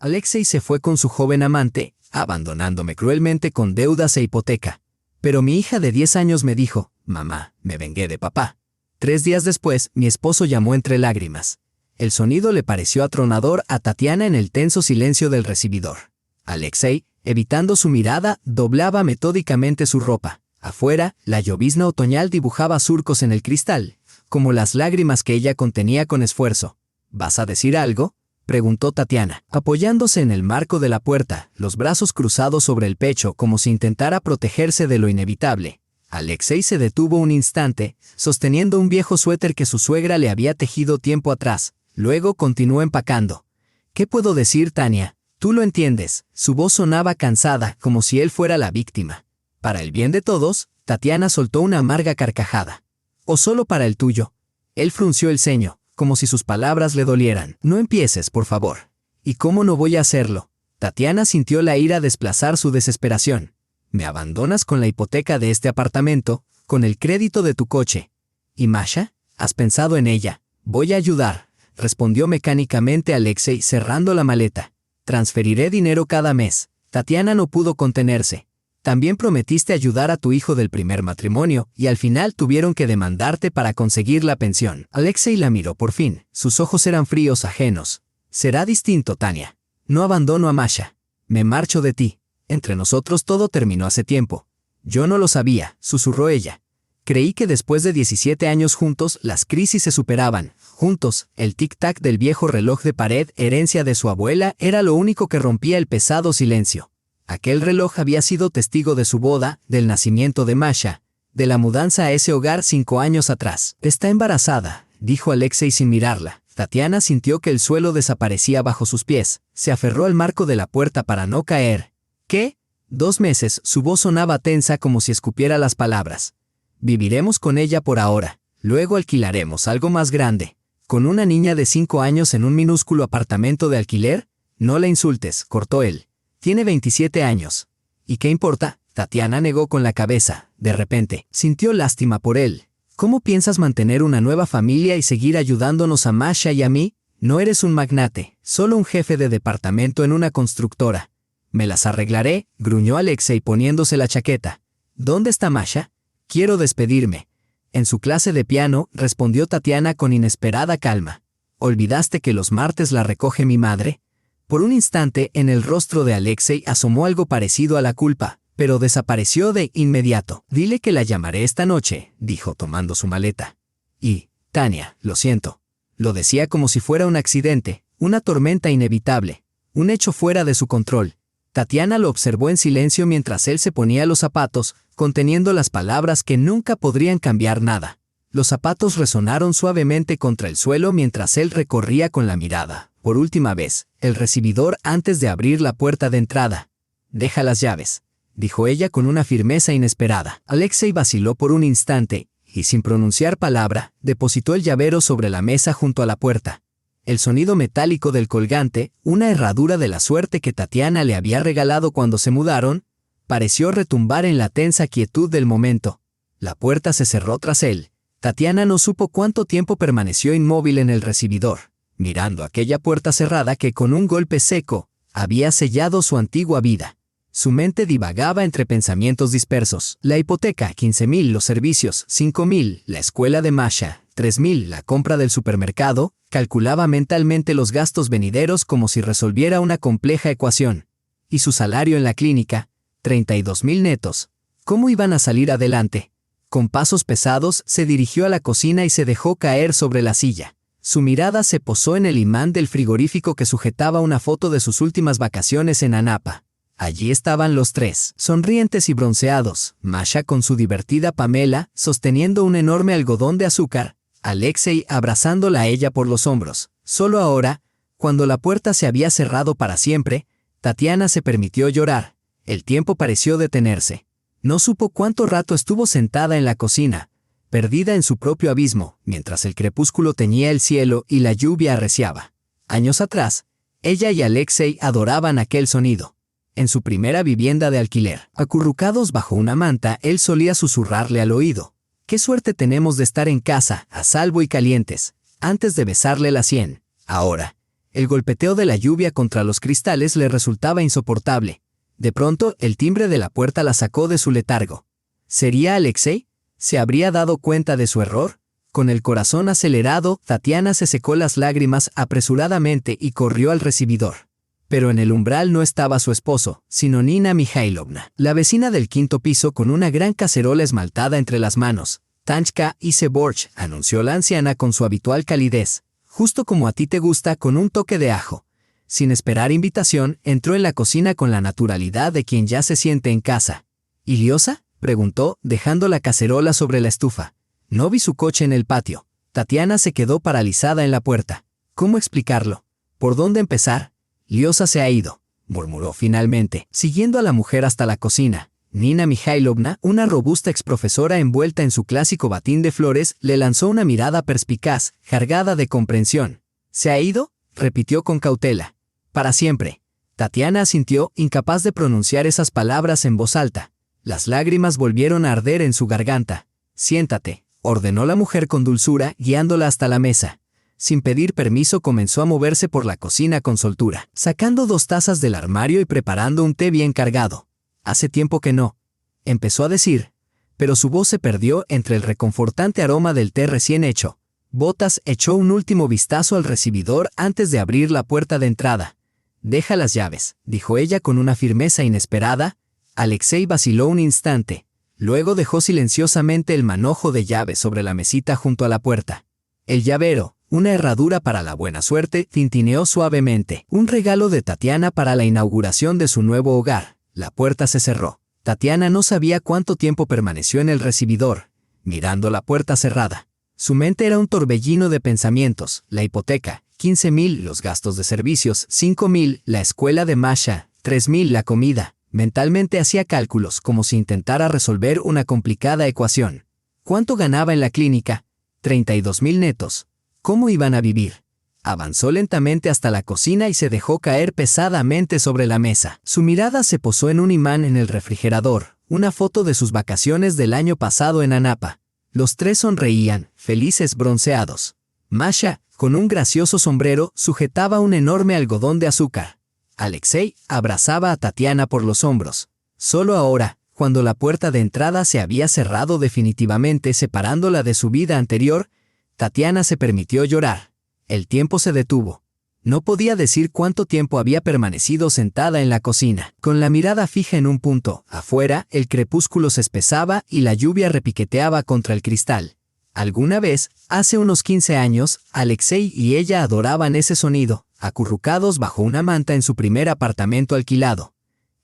Alexei se fue con su joven amante, abandonándome cruelmente con deudas e hipoteca. Pero mi hija de 10 años me dijo, mamá, me vengué de papá. 3 días después, mi esposo llamó entre lágrimas. El sonido le pareció atronador a Tatiana en el tenso silencio del recibidor. Alexei, evitando su mirada, doblaba metódicamente su ropa. Afuera, la llovizna otoñal dibujaba surcos en el cristal, como las lágrimas que ella contenía con esfuerzo. ¿Vas a decir algo?, preguntó Tatiana, apoyándose en el marco de la puerta, los brazos cruzados sobre el pecho como si intentara protegerse de lo inevitable. Alexei se detuvo un instante, sosteniendo un viejo suéter que su suegra le había tejido tiempo atrás. Luego continuó empacando. ¿Qué puedo decir, Tania? Tú lo entiendes. Su voz sonaba cansada, como si él fuera la víctima. Para el bien de todos, Tatiana soltó una amarga carcajada. ¿O solo para el tuyo? Él frunció el ceño, como si sus palabras le dolieran. No empieces, por favor. ¿Y cómo no voy a hacerlo? Tatiana sintió la ira desplazar su desesperación. Me abandonas con la hipoteca de este apartamento, con el crédito de tu coche. ¿Y Masha? ¿Has pensado en ella? Voy a ayudar, respondió mecánicamente Alexei cerrando la maleta. Transferiré dinero cada mes. Tatiana no pudo contenerse. También prometiste ayudar a tu hijo del primer matrimonio, y al final tuvieron que demandarte para conseguir la pensión. Alexei la miró por fin. Sus ojos eran fríos, ajenos. Será distinto, Tania. No abandono a Masha. Me marcho de ti. Entre nosotros todo terminó hace tiempo. Yo no lo sabía, susurró ella. Creí que después de 17 años juntos, las crisis se superaban. Juntos, el tic-tac del viejo reloj de pared, herencia de su abuela, era lo único que rompía el pesado silencio. Aquel reloj había sido testigo de su boda, del nacimiento de Masha, de la mudanza a ese hogar 5 años atrás. Está embarazada, dijo Alexei sin mirarla. Tatiana sintió que el suelo desaparecía bajo sus pies. Se aferró al marco de la puerta para no caer. ¿Qué? 2 meses, su voz sonaba tensa como si escupiera las palabras. Viviremos con ella por ahora. Luego alquilaremos algo más grande. ¿Con una niña de 5 años en un minúsculo apartamento de alquiler? No la insultes, cortó él. Tiene 27 años. ¿Y qué importa? Tatiana negó con la cabeza. De repente, sintió lástima por él. ¿Cómo piensas mantener una nueva familia y seguir ayudándonos a Masha y a mí? No eres un magnate, solo un jefe de departamento en una constructora. Me las arreglaré, gruñó Alexei poniéndose la chaqueta. ¿Dónde está Masha? Quiero despedirme. En su clase de piano, respondió Tatiana con inesperada calma. ¿Olvidaste que los martes la recoge mi madre? Por un instante, en el rostro de Alexei asomó algo parecido a la culpa, pero desapareció de inmediato. Dile que la llamaré esta noche, dijo tomando su maleta. Y, Tania, lo siento. Lo decía como si fuera un accidente, una tormenta inevitable, un hecho fuera de su control. Tatiana lo observó en silencio mientras él se ponía los zapatos, conteniendo las palabras que nunca podrían cambiar nada. Los zapatos resonaron suavemente contra el suelo mientras él recorría con la mirada, por última vez, el recibidor antes de abrir la puerta de entrada. «Deja las llaves», dijo ella con una firmeza inesperada. Alexei vaciló por un instante, y sin pronunciar palabra, depositó el llavero sobre la mesa junto a la puerta. El sonido metálico del colgante, una herradura de la suerte que Tatiana le había regalado cuando se mudaron, pareció retumbar en la tensa quietud del momento. La puerta se cerró tras él. Tatiana no supo cuánto tiempo permaneció inmóvil en el recibidor, mirando aquella puerta cerrada que con un golpe seco había sellado su antigua vida. Su mente divagaba entre pensamientos dispersos. La hipoteca, 15,000, los servicios, 5,000, la escuela de Masha, 3,000, la compra del supermercado. Calculaba mentalmente los gastos venideros como si resolviera una compleja ecuación. Y su salario en la clínica, 32,000 netos. ¿Cómo iban a salir adelante? Con pasos pesados, se dirigió a la cocina y se dejó caer sobre la silla. Su mirada se posó en el imán del frigorífico que sujetaba una foto de sus últimas vacaciones en Anapa. Allí estaban los tres, sonrientes y bronceados, Masha con su divertida Pamela, sosteniendo un enorme algodón de azúcar, Alexei abrazándola a ella por los hombros. Solo ahora, cuando la puerta se había cerrado para siempre, Tatiana se permitió llorar. El tiempo pareció detenerse. No supo cuánto rato estuvo sentada en la cocina, perdida en su propio abismo, mientras el crepúsculo teñía el cielo y la lluvia arreciaba. Años atrás, ella y Alexei adoraban aquel sonido. En su primera vivienda de alquiler, acurrucados bajo una manta, él solía susurrarle al oído: «Qué suerte tenemos de estar en casa, a salvo y calientes», antes de besarle la sien. Ahora, El golpeteo de la lluvia contra los cristales le resultaba insoportable. De pronto, el timbre de la puerta la sacó de su letargo. ¿Sería Alexei? ¿Se habría dado cuenta de su error? Con el corazón acelerado, Tatiana se secó las lágrimas apresuradamente y corrió al recibidor. Pero en el umbral no estaba su esposo, sino Nina Mikhailovna, la vecina del quinto piso con una gran cacerola esmaltada entre las manos. «Tanchka y Seborch», anunció la anciana con su habitual calidez, justo como a ti te gusta, con un toque de ajo. Sin esperar invitación, entró en la cocina con la naturalidad de quien ya se siente en casa. «¿Iliosa?», preguntó, dejando la cacerola sobre la estufa. No vi su coche en el patio. Tatiana se quedó paralizada en la puerta. ¿Cómo explicarlo? ¿Por dónde empezar? «Liosa se ha ido», murmuró finalmente, siguiendo a la mujer hasta la cocina. Nina Mikhailovna, una robusta exprofesora envuelta en su clásico batín de flores, le lanzó una mirada perspicaz, cargada de comprensión. «¿Se ha ido?», repitió con cautela. «Para siempre». Tatiana asintió, incapaz de pronunciar esas palabras en voz alta. Las lágrimas volvieron a arder en su garganta. «Siéntate», ordenó la mujer con dulzura, guiándola hasta la mesa. Sin pedir permiso comenzó a moverse por la cocina con soltura, sacando 2 tazas del armario y preparando un té bien cargado. «Hace tiempo que no», empezó a decir, pero su voz se perdió entre el reconfortante aroma del té recién hecho. Botas echó un último vistazo al recibidor antes de abrir la puerta de entrada. «Deja las llaves», dijo ella con una firmeza inesperada. Alexei vaciló un instante. Luego dejó silenciosamente el manojo de llaves sobre la mesita junto a la puerta. El llavero, una herradura para la buena suerte, tintineó suavemente. Un regalo de Tatiana para la inauguración de su nuevo hogar. La puerta se cerró. Tatiana no sabía cuánto tiempo permaneció en el recibidor, mirando la puerta cerrada. Su mente era un torbellino de pensamientos: la hipoteca, 15.000, los gastos de servicios, 5.000, la escuela de Masha, 3.000, la comida. Mentalmente hacía cálculos como si intentara resolver una complicada ecuación. ¿Cuánto ganaba en la clínica? 32.000 netos. ¿Cómo iban a vivir? Avanzó lentamente hasta la cocina y se dejó caer pesadamente sobre la mesa. Su mirada se posó en un imán en el refrigerador, una foto de sus vacaciones del año pasado en Anapa. Los 3 sonreían, felices, bronceados. Masha, con un gracioso sombrero, sujetaba un enorme algodón de azúcar. Alexei abrazaba a Tatiana por los hombros. Solo ahora, cuando la puerta de entrada se había cerrado definitivamente separándola de su vida anterior, Tatiana se permitió llorar. El tiempo se detuvo. No podía decir cuánto tiempo había permanecido sentada en la cocina, con la mirada fija en un punto. Afuera, el crepúsculo se espesaba y la lluvia repiqueteaba contra el cristal. Alguna vez, hace unos 15 años, Alexei y ella adoraban ese sonido, acurrucados bajo una manta en su primer apartamento alquilado.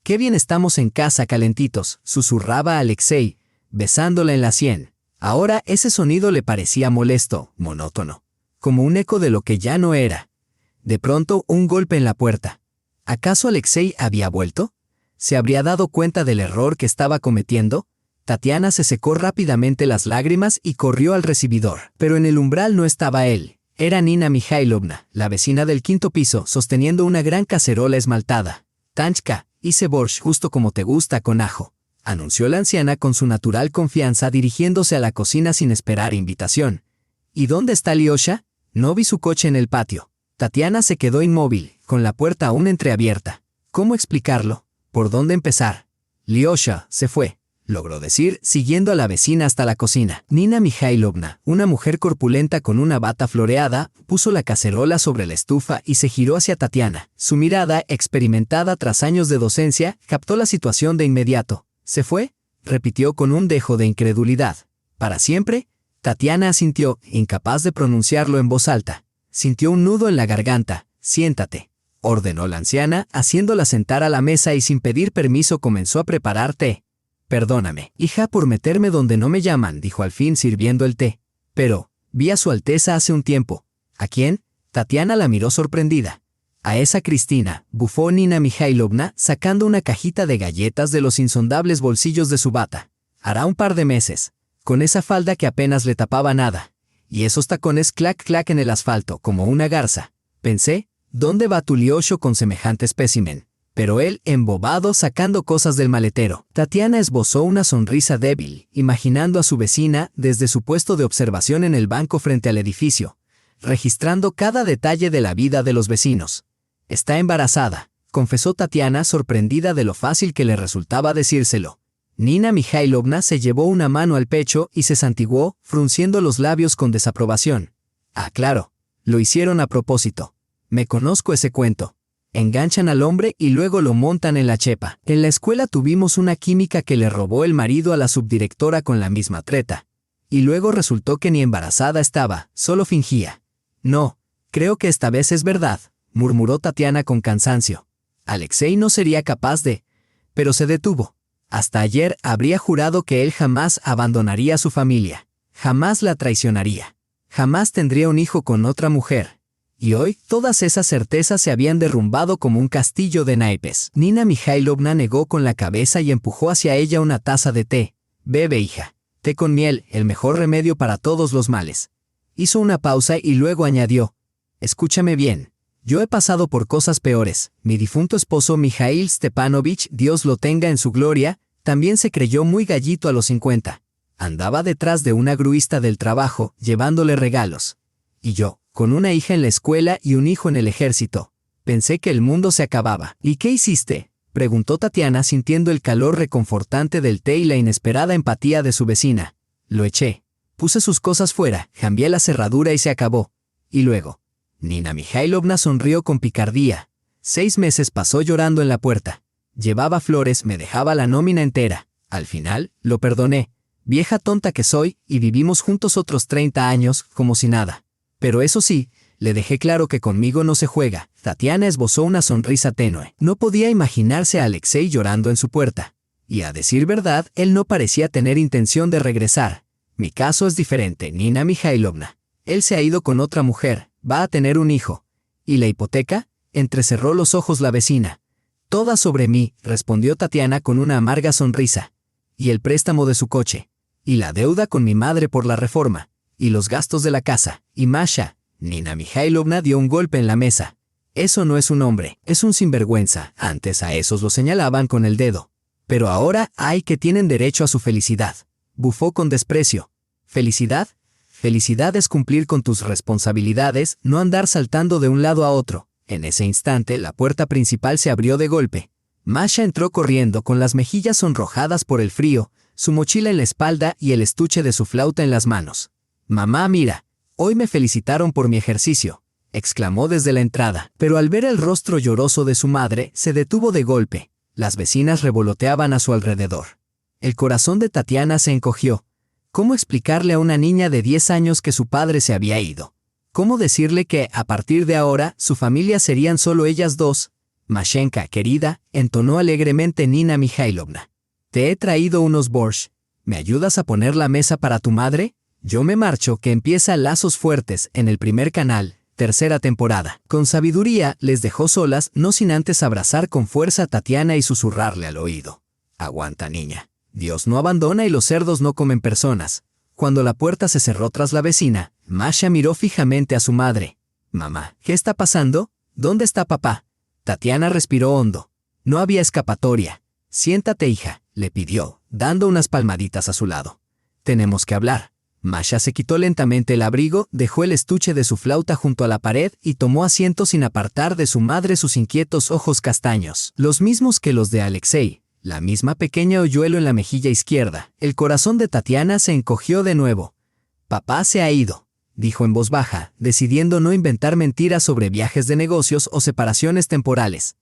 «Qué bien estamos en casa, calentitos», susurraba Alexei, besándola en la sien. Ahora ese sonido le parecía molesto, monótono, como un eco de lo que ya no era. De pronto, un golpe en la puerta. ¿Acaso Alexei había vuelto? ¿Se habría dado cuenta del error que estaba cometiendo? Tatiana se secó rápidamente las lágrimas y corrió al recibidor. Pero en el umbral no estaba él. Era Nina Mikhailovna, la vecina del quinto piso, sosteniendo una gran cacerola esmaltada. «Tanchka, hice borsch justo como te gusta, con ajo», anunció la anciana con su natural confianza, dirigiéndose a la cocina sin esperar invitación. «¿Y dónde está Liosha? No vi su coche en el patio». Tatiana se quedó inmóvil, con la puerta aún entreabierta. ¿Cómo explicarlo? ¿Por dónde empezar? «Liosha se fue», logró decir, siguiendo a la vecina hasta la cocina. Nina Mikhailovna, una mujer corpulenta con una bata floreada, puso la cacerola sobre la estufa y se giró hacia Tatiana. Su mirada, experimentada tras años de docencia, captó la situación de inmediato. «¿Se fue?», repitió con un dejo de incredulidad. «¿Para siempre?». Tatiana asintió, incapaz de pronunciarlo en voz alta. Sintió un nudo en la garganta. «Siéntate», ordenó la anciana, haciéndola sentar a la mesa y sin pedir permiso comenzó a preparar té. «Perdóname, hija, por meterme donde no me llaman», dijo al fin sirviendo el té. «Pero, vi a su Alteza hace un tiempo». «¿A quién?». Tatiana la miró sorprendida. «A esa Cristina», bufó Nina Mikhailovna, sacando una cajita de galletas de los insondables bolsillos de su bata. «Hará un par de meses. Con esa falda que apenas le tapaba nada. Y esos tacones clac clac en el asfalto, como una garza». Pensé, ¿dónde va tu Liosho con semejante espécimen? Pero él, embobado, sacando cosas del maletero. Tatiana esbozó una sonrisa débil, imaginando a su vecina desde su puesto de observación en el banco frente al edificio. registrando cada detalle de la vida de los vecinos. Está embarazada, confesó Tatiana, sorprendida de lo fácil que le resultaba decírselo. Nina Mikhailovna se llevó una mano al pecho y se santiguó, frunciendo los labios con desaprobación. Ah, claro, lo hicieron a propósito. Me conozco ese cuento. Enganchan al hombre y luego lo montan en la chepa. En la escuela tuvimos una química que le robó el marido a la subdirectora con la misma treta. Y luego resultó que ni embarazada estaba, solo fingía. No, creo que esta vez es verdad, murmuró Tatiana con cansancio. Alexei no sería capaz de... Pero se detuvo. Hasta ayer habría jurado que él jamás abandonaría a su familia. Jamás la traicionaría. Jamás tendría un hijo con otra mujer. Y hoy, todas esas certezas se habían derrumbado como un castillo de naipes. Nina Mikhailovna negó con la cabeza y empujó hacia ella una taza de té. Bebe, hija. Té con miel, el mejor remedio para todos los males. Hizo una pausa y luego añadió. Escúchame bien. Yo he pasado por cosas peores. Mi difunto esposo Mikhail Stepanovich, Dios lo tenga en su gloria, también se creyó muy gallito a los 50. Andaba detrás de una gruista del trabajo, llevándole regalos. Y yo, con una hija en la escuela y un hijo en el ejército, pensé que el mundo se acababa. ¿Y qué hiciste?, preguntó Tatiana, sintiendo el calor reconfortante del té y la inesperada empatía de su vecina. Lo eché. Puse sus cosas fuera, cambié la cerradura y se acabó. Y luego... Nina Mikhailovna sonrió con picardía. 6 meses pasó llorando en la puerta. Llevaba flores, me dejaba la nómina entera. Al final, lo perdoné. Vieja tonta que soy, y vivimos juntos otros 30 años, como si nada. Pero eso sí, le dejé claro que conmigo no se juega. Tatiana esbozó una sonrisa tenue. No podía imaginarse a Alexei llorando en su puerta. Y a decir verdad, él no parecía tener intención de regresar. Mi caso es diferente, Nina Mikhailovna. Él se ha ido con otra mujer. Va a tener un hijo. ¿Y la hipoteca? Entrecerró los ojos la vecina. Toda sobre mí, respondió Tatiana con una amarga sonrisa. Y el préstamo de su coche. Y la deuda con mi madre por la reforma. Y los gastos de la casa. Y Masha. Nina Mikhailovna dio un golpe en la mesa. Eso no es un hombre, es un sinvergüenza. Antes a esos lo señalaban con el dedo. Pero ahora hay que tienen derecho a su felicidad. Bufó con desprecio. ¿Felicidad? Felicidad es cumplir con tus responsabilidades, no andar saltando de un lado a otro. En ese instante, la puerta principal se abrió de golpe. Masha entró corriendo con las mejillas sonrojadas por el frío, su mochila en la espalda y el estuche de su flauta en las manos. «Mamá, mira, hoy me felicitaron por mi ejercicio», exclamó desde la entrada. Pero al ver el rostro lloroso de su madre, se detuvo de golpe. Las vecinas revoloteaban a su alrededor. El corazón de Tatiana se encogió. ¿Cómo explicarle a una niña de 10 años que su padre se había ido? ¿Cómo decirle que, a partir de ahora, su familia serían solo ellas dos? Mashenka, querida, entonó alegremente Nina Mikhailovna. Te he traído unos borscht. ¿Me ayudas a poner la mesa para tu madre? Yo me marcho, que empieza Lazos Fuertes en el primer canal, 3ª temporada. Con sabiduría, les dejó solas, no sin antes abrazar con fuerza a Tatiana y susurrarle al oído. Aguanta, niña. Dios no abandona y los cerdos no comen personas. Cuando la puerta se cerró tras la vecina, Masha miró fijamente a su madre. Mamá, ¿qué está pasando? ¿Dónde está papá? Tatiana respiró hondo. No había escapatoria. Siéntate, hija, le pidió, dando unas palmaditas a su lado. Tenemos que hablar. Masha se quitó lentamente el abrigo, dejó el estuche de su flauta junto a la pared y tomó asiento sin apartar de su madre sus inquietos ojos castaños, los mismos que los de Alexei. La misma pequeña hoyuelo en la mejilla izquierda. El corazón de Tatiana se encogió de nuevo. Papá se ha ido, dijo en voz baja, decidiendo no inventar mentiras sobre viajes de negocios o separaciones temporales.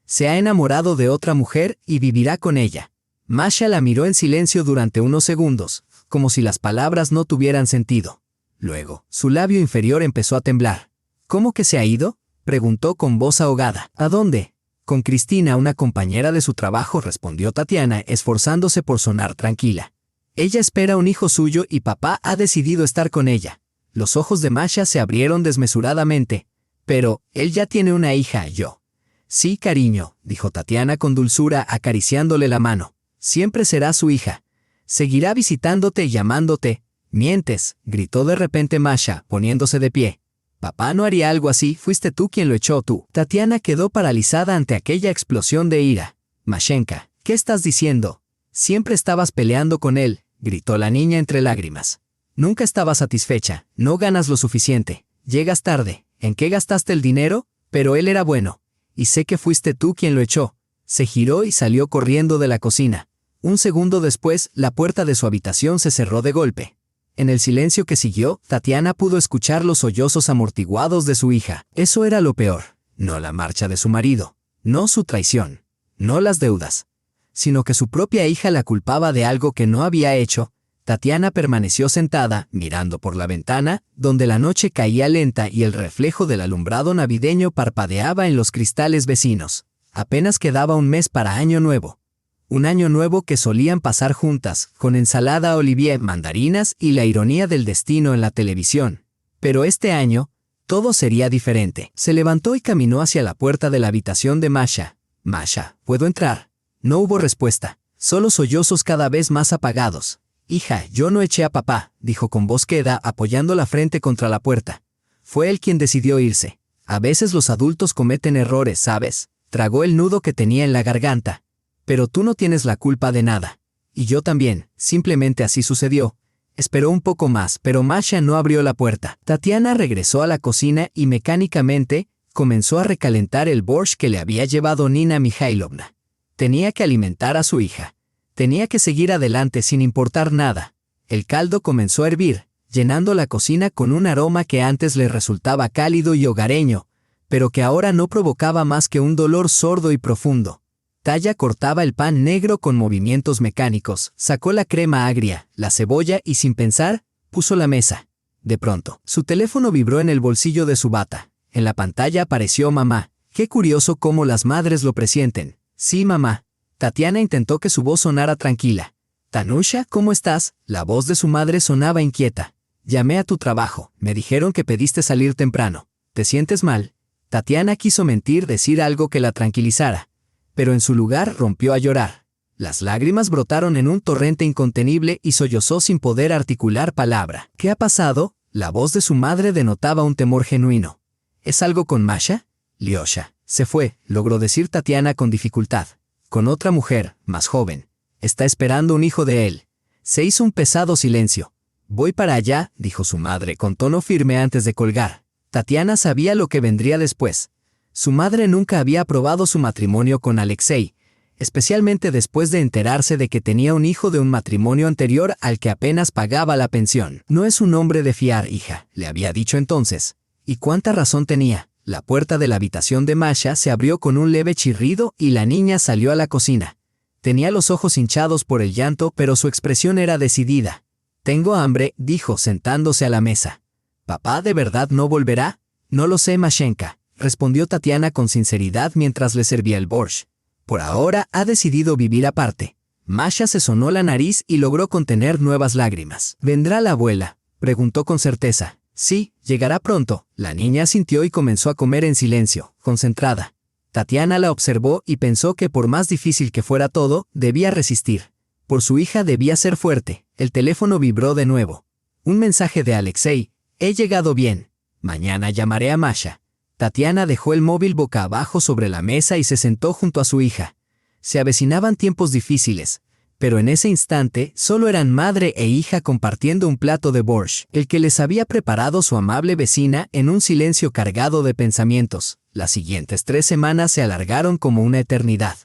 Se ha enamorado de otra mujer y vivirá con ella. Masha la miró en silencio durante unos segundos, como si las palabras no tuvieran sentido. Luego, su labio inferior empezó a temblar. ¿Cómo que se ha ido?, preguntó con voz ahogada. ¿A dónde? Con Cristina, una compañera de su trabajo, respondió Tatiana, esforzándose por sonar tranquila. Ella espera un hijo suyo y papá ha decidido estar con ella. Los ojos de Masha se abrieron desmesuradamente. Pero, él ya tiene una hija, yo. Sí, cariño, dijo Tatiana con dulzura, acariciándole la mano. Siempre será su hija. Seguirá visitándote y llamándote. Mientes, gritó de repente Masha, poniéndose de pie. Papá no haría algo así, fuiste tú quien lo echó tú. Tatiana quedó paralizada ante aquella explosión de ira. Mashenka, ¿qué estás diciendo? Siempre estabas peleando con él, gritó la niña entre lágrimas. Nunca estabas satisfecha, no ganas lo suficiente. Llegas tarde. ¿En qué gastaste el dinero? Pero él era bueno. Y sé que fuiste tú quien lo echó. Se giró y salió corriendo de la cocina. Un segundo después, la puerta de su habitación se cerró de golpe. En el silencio que siguió, Tatiana pudo escuchar los sollozos amortiguados de su hija. Eso era lo peor. No la marcha de su marido. No su traición. No las deudas. Sino que su propia hija la culpaba de algo que no había hecho. Tatiana permaneció sentada, mirando por la ventana, donde la noche caía lenta y el reflejo del alumbrado navideño parpadeaba en los cristales vecinos. Apenas quedaba un mes para Año Nuevo. Un año nuevo que solían pasar juntas, con ensalada Olivier, mandarinas y la ironía del destino en la televisión. Pero este año, todo sería diferente. Se levantó y caminó hacia la puerta de la habitación de Masha. «Masha, ¿puedo entrar?» No hubo respuesta, solo sollozos cada vez más apagados. «Hija, yo no eché a papá», dijo con voz queda, apoyando la frente contra la puerta. Fue él quien decidió irse. A veces los adultos cometen errores, ¿sabes? Tragó el nudo que tenía en la garganta. «Pero tú no tienes la culpa de nada. Y yo también, simplemente así sucedió». Esperó un poco más, pero Masha no abrió la puerta. Tatiana regresó a la cocina y mecánicamente comenzó a recalentar el borscht que le había llevado Nina Mikhailovna. Tenía que alimentar a su hija. Tenía que seguir adelante sin importar nada. El caldo comenzó a hervir, llenando la cocina con un aroma que antes le resultaba cálido y hogareño, pero que ahora no provocaba más que un dolor sordo y profundo. Talla cortaba el pan negro con movimientos mecánicos, sacó la crema agria, la cebolla y sin pensar, puso la mesa. De pronto, su teléfono vibró en el bolsillo de su bata. En la pantalla apareció mamá. Qué curioso cómo las madres lo presienten. Sí, mamá. Tatiana intentó que su voz sonara tranquila. «Tanusha, ¿cómo estás?» La voz de su madre sonaba inquieta. «Llamé a tu trabajo. Me dijeron que pediste salir temprano. ¿Te sientes mal?» Tatiana quiso mentir, decir algo que la tranquilizara. Pero en su lugar rompió a llorar. Las lágrimas brotaron en un torrente incontenible y sollozó sin poder articular palabra. «¿Qué ha pasado?» La voz de su madre denotaba un temor genuino. «¿Es algo con Masha?» «Lyosha se fue», logró decir Tatiana con dificultad. «Con otra mujer, más joven. Está esperando un hijo de él». Se hizo un pesado silencio. «Voy para allá», dijo su madre con tono firme antes de colgar. Tatiana sabía lo que vendría después. Su madre nunca había aprobado su matrimonio con Alexei, especialmente después de enterarse de que tenía un hijo de un matrimonio anterior al que apenas pagaba la pensión. «No es un hombre de fiar, hija», le había dicho entonces. ¿Y cuánta razón tenía? La puerta de la habitación de Masha se abrió con un leve chirrido y la niña salió a la cocina. Tenía los ojos hinchados por el llanto, pero su expresión era decidida. «Tengo hambre», dijo sentándose a la mesa. «¿Papá de verdad no volverá?» «No lo sé, Mashenka», respondió Tatiana con sinceridad mientras le servía el borscht. «Por ahora ha decidido vivir aparte». Masha se sonó la nariz y logró contener nuevas lágrimas. «¿Vendrá la abuela?», preguntó con certeza. «Sí, llegará pronto». La niña asintió y comenzó a comer en silencio, concentrada. Tatiana la observó y pensó que por más difícil que fuera todo, debía resistir. Por su hija debía ser fuerte. El teléfono vibró de nuevo. Un mensaje de Alexei. «He llegado bien. Mañana llamaré a Masha». Tatiana dejó el móvil boca abajo sobre la mesa y se sentó junto a su hija. Se avecinaban tiempos difíciles. Pero en ese instante solo eran madre e hija compartiendo un plato de borscht, el que les había preparado su amable vecina en un silencio cargado de pensamientos. Las siguientes 3 semanas se alargaron como una eternidad.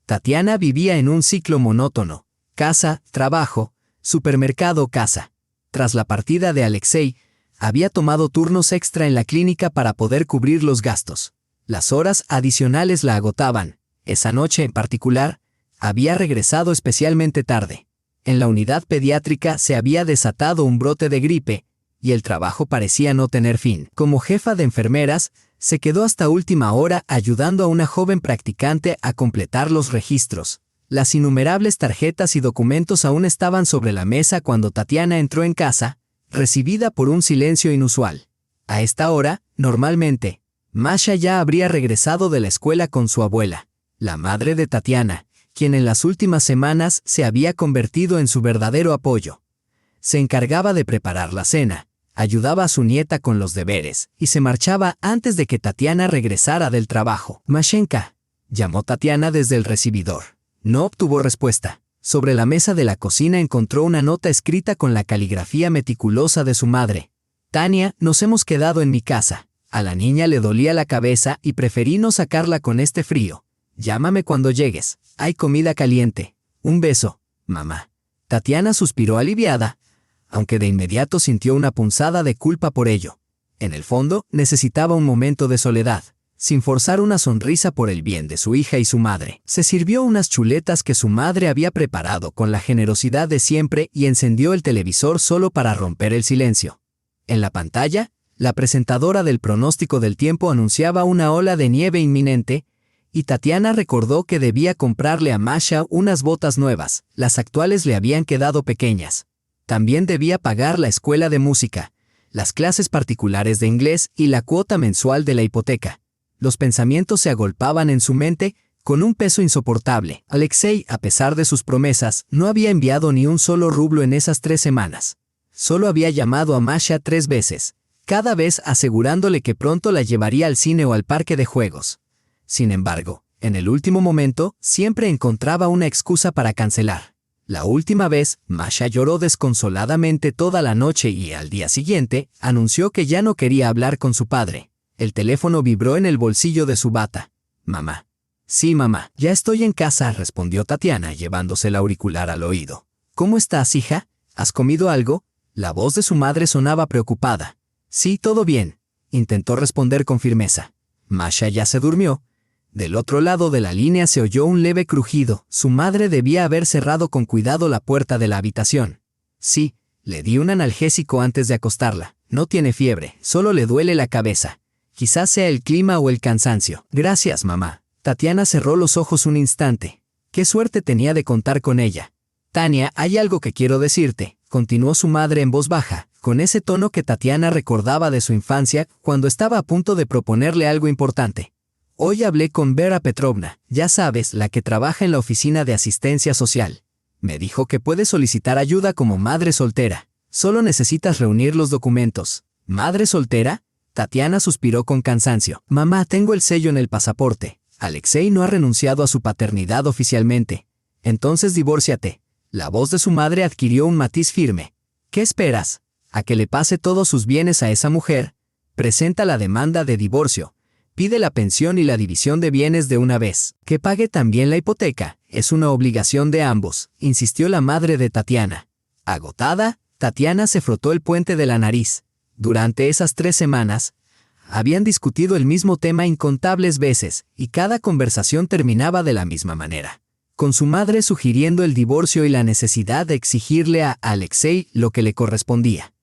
Tatiana vivía en un ciclo monótono. Casa, trabajo, supermercado, casa. Tras la partida de Alexei, había tomado turnos extra en la clínica para poder cubrir los gastos. Las horas adicionales la agotaban. Esa noche en particular, había regresado especialmente tarde. En la unidad pediátrica se había desatado un brote de gripe, y el trabajo parecía no tener fin. Como jefa de enfermeras, se quedó hasta última hora ayudando a una joven practicante a completar los registros. Las innumerables tarjetas y documentos aún estaban sobre la mesa cuando Tatiana entró en casa, recibida por un silencio inusual. A esta hora, normalmente, Masha ya habría regresado de la escuela con su abuela, la madre de Tatiana, quien en las últimas semanas se había convertido en su verdadero apoyo. Se encargaba de preparar la cena, ayudaba a su nieta con los deberes, y se marchaba antes de que Tatiana regresara del trabajo. «Mashenka», llamó Tatiana desde el recibidor. No obtuvo respuesta. Sobre la mesa de la cocina encontró una nota escrita con la caligrafía meticulosa de su madre. Tania, nos hemos quedado en mi casa. A la niña le dolía la cabeza y preferí no sacarla con este frío. Llámame cuando llegues. Hay comida caliente. Un beso, mamá. Tatiana suspiró aliviada, aunque de inmediato sintió una punzada de culpa por ello. En el fondo, necesitaba un momento de soledad, sin forzar una sonrisa por el bien de su hija y su madre. Se sirvió unas chuletas que su madre había preparado con la generosidad de siempre y encendió el televisor solo para romper el silencio. En la pantalla, la presentadora del pronóstico del tiempo anunciaba una ola de nieve inminente, y Tatiana recordó que debía comprarle a Masha unas botas nuevas, las actuales le habían quedado pequeñas. También debía pagar la escuela de música, las clases particulares de inglés y la cuota mensual de la hipoteca. Los pensamientos se agolpaban en su mente con un peso insoportable. Alexei, a pesar de sus promesas, no había enviado ni un solo rublo en esas 3 semanas. Solo había llamado a Masha 3 veces, cada vez asegurándole que pronto la llevaría al cine o al parque de juegos. Sin embargo, en el último momento, siempre encontraba una excusa para cancelar. La última vez, Masha lloró desconsoladamente toda la noche y, al día siguiente, anunció que ya no quería hablar con su padre. El teléfono vibró en el bolsillo de su bata. «Mamá». «Sí, mamá, ya estoy en casa», respondió Tatiana, llevándose el auricular al oído. «¿Cómo estás, hija? ¿Has comido algo?» La voz de su madre sonaba preocupada. «Sí, todo bien», intentó responder con firmeza. Masha ya se durmió. Del otro lado de la línea se oyó un leve crujido. Su madre debía haber cerrado con cuidado la puerta de la habitación. «Sí, le di un analgésico antes de acostarla. No tiene fiebre, solo le duele la cabeza. Quizás sea el clima o el cansancio». «Gracias, mamá». Tatiana cerró los ojos un instante. Qué suerte tenía de contar con ella. «Tania, hay algo que quiero decirte», continuó su madre en voz baja, con ese tono que Tatiana recordaba de su infancia cuando estaba a punto de proponerle algo importante. «Hoy hablé con Vera Petrovna, ya sabes, la que trabaja en la oficina de asistencia social. Me dijo que puedes solicitar ayuda como madre soltera. Solo necesitas reunir los documentos». «¿Madre soltera?». Tatiana suspiró con cansancio. «Mamá, tengo el sello en el pasaporte. Alexei no ha renunciado a su paternidad oficialmente. Entonces divórciate». La voz de su madre adquirió un matiz firme. «¿Qué esperas? ¿A que le pase todos sus bienes a esa mujer? Presenta la demanda de divorcio. Pide la pensión y la división de bienes de una vez. Que pague también la hipoteca. Es una obligación de ambos», insistió la madre de Tatiana. Agotada, Tatiana se frotó el puente de la nariz. Durante esas 3 semanas, habían discutido el mismo tema incontables veces, y cada conversación terminaba de la misma manera, con su madre sugiriendo el divorcio y la necesidad de exigirle a Alexei lo que le correspondía.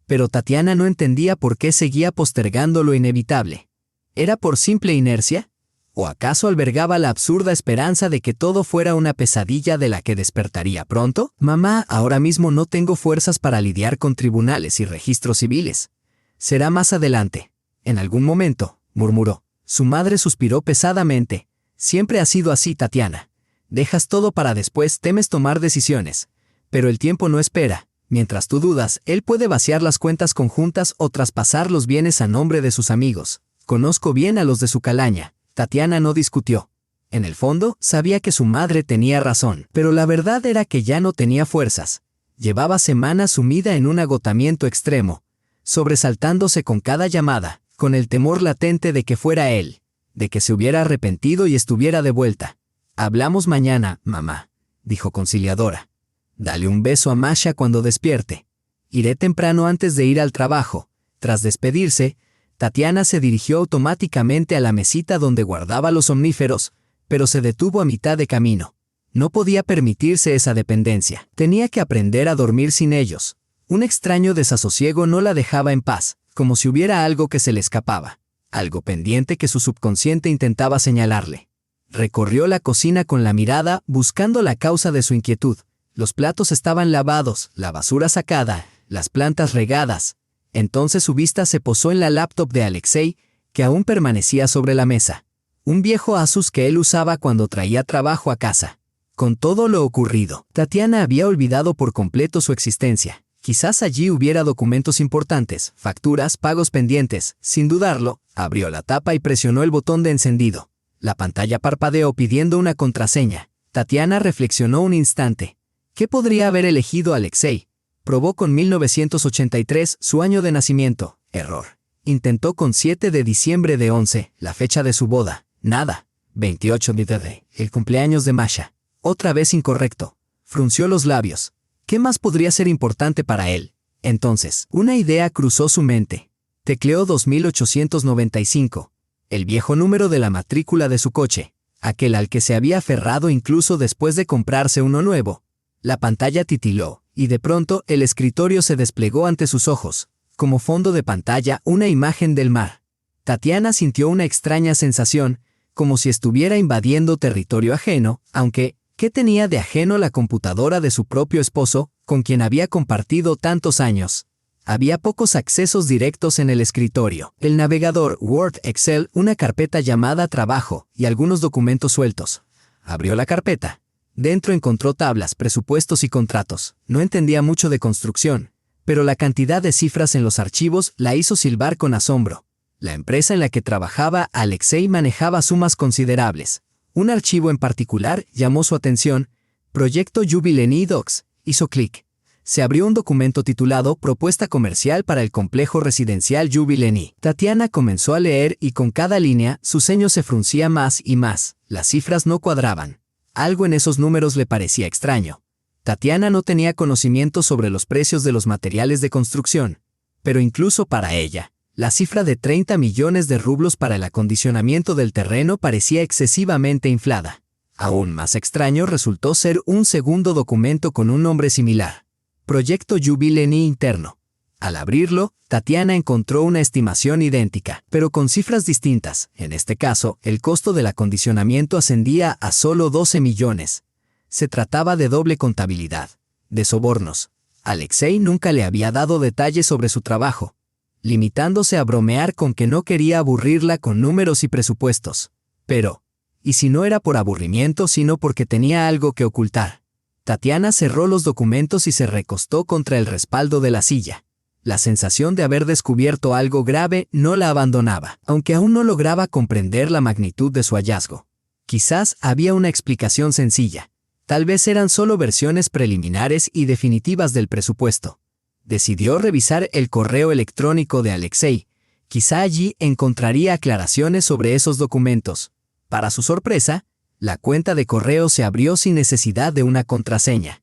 Pero Tatiana no entendía por qué seguía postergando lo inevitable. ¿Era por simple inercia? ¿O acaso albergaba la absurda esperanza de que todo fuera una pesadilla de la que despertaría pronto? «Mamá, ahora mismo no tengo fuerzas para lidiar con tribunales y registros civiles. Será más adelante. En algún momento», murmuró. Su madre suspiró pesadamente. «Siempre ha sido así, Tatiana. Dejas todo para después, temes tomar decisiones. Pero el tiempo no espera. Mientras tú dudas, él puede vaciar las cuentas conjuntas o traspasar los bienes a nombre de sus amigos. Conozco bien a los de su calaña». Tatiana no discutió. En el fondo, sabía que su madre tenía razón, pero la verdad era que ya no tenía fuerzas. Llevaba semanas sumida en un agotamiento extremo, sobresaltándose con cada llamada, con el temor latente de que fuera él, de que se hubiera arrepentido y estuviera de vuelta. «Hablamos mañana, mamá», dijo conciliadora. «Dale un beso a Masha cuando despierte. Iré temprano antes de ir al trabajo». Tras despedirse, Tatiana se dirigió automáticamente a la mesita donde guardaba los omníferos, pero se detuvo a mitad de camino. No podía permitirse esa dependencia. Tenía que aprender a dormir sin ellos. Un extraño desasosiego no la dejaba en paz, como si hubiera algo que se le escapaba, algo pendiente que su subconsciente intentaba señalarle. Recorrió la cocina con la mirada, buscando la causa de su inquietud. Los platos estaban lavados, la basura sacada, las plantas regadas. Entonces su vista se posó en la laptop de Alexei, que aún permanecía sobre la mesa. Un viejo Asus que él usaba cuando traía trabajo a casa. Con todo lo ocurrido, Tatiana había olvidado por completo su existencia. Quizás allí hubiera documentos importantes, facturas, pagos pendientes. Sin dudarlo, abrió la tapa y presionó el botón de encendido. La pantalla parpadeó pidiendo una contraseña. Tatiana reflexionó un instante. ¿Qué podría haber elegido Alexei? Probó con 1983, su año de nacimiento. Error. Intentó con 7 de diciembre de 11, la fecha de su boda. Nada. 28 de el cumpleaños de Masha. Otra vez incorrecto. Frunció los labios. ¿Qué más podría ser importante para él? Entonces, una idea cruzó su mente. Tecleó 2895. El viejo número de la matrícula de su coche. Aquel al que se había aferrado incluso después de comprarse uno nuevo. La pantalla titiló, y de pronto el escritorio se desplegó ante sus ojos. Como fondo de pantalla, una imagen del mar. Tatiana sintió una extraña sensación, como si estuviera invadiendo territorio ajeno, aunque, ¿qué tenía de ajeno la computadora de su propio esposo, con quien había compartido tantos años? Había pocos accesos directos en el escritorio. El navegador, Word, Excel, una carpeta llamada Trabajo y algunos documentos sueltos. Abrió la carpeta. Dentro encontró tablas, presupuestos y contratos. No entendía mucho de construcción, pero la cantidad de cifras en los archivos la hizo silbar con asombro. La empresa en la que trabajaba Alexei manejaba sumas considerables. Un archivo en particular llamó su atención, Proyecto Jubileni Docs. Hizo clic. Se abrió un documento titulado Propuesta comercial para el complejo residencial Jubileni. Tatiana comenzó a leer y con cada línea su ceño se fruncía más y más. Las cifras no cuadraban. Algo en esos números le parecía extraño. Tatiana no tenía conocimiento sobre los precios de los materiales de construcción, pero incluso para ella, la cifra de 30 millones de rublos para el acondicionamiento del terreno parecía excesivamente inflada. Aún más extraño resultó ser un segundo documento con un nombre similar. Proyecto Jubileni Interno. Al abrirlo, Tatiana encontró una estimación idéntica, pero con cifras distintas. En este caso, el costo del acondicionamiento ascendía a solo 12 millones. Se trataba de doble contabilidad, de sobornos. Alexei nunca le había dado detalles sobre su trabajo, limitándose a bromear con que no quería aburrirla con números y presupuestos. Pero, ¿y si no era por aburrimiento sino porque tenía algo que ocultar? Tatiana cerró los documentos y se recostó contra el respaldo de la silla. La sensación de haber descubierto algo grave no la abandonaba, aunque aún no lograba comprender la magnitud de su hallazgo. Quizás había una explicación sencilla. Tal vez eran solo versiones preliminares y definitivas del presupuesto. Decidió revisar el correo electrónico de Alexei. Quizá allí encontraría aclaraciones sobre esos documentos. Para su sorpresa, la cuenta de correo se abrió sin necesidad de una contraseña.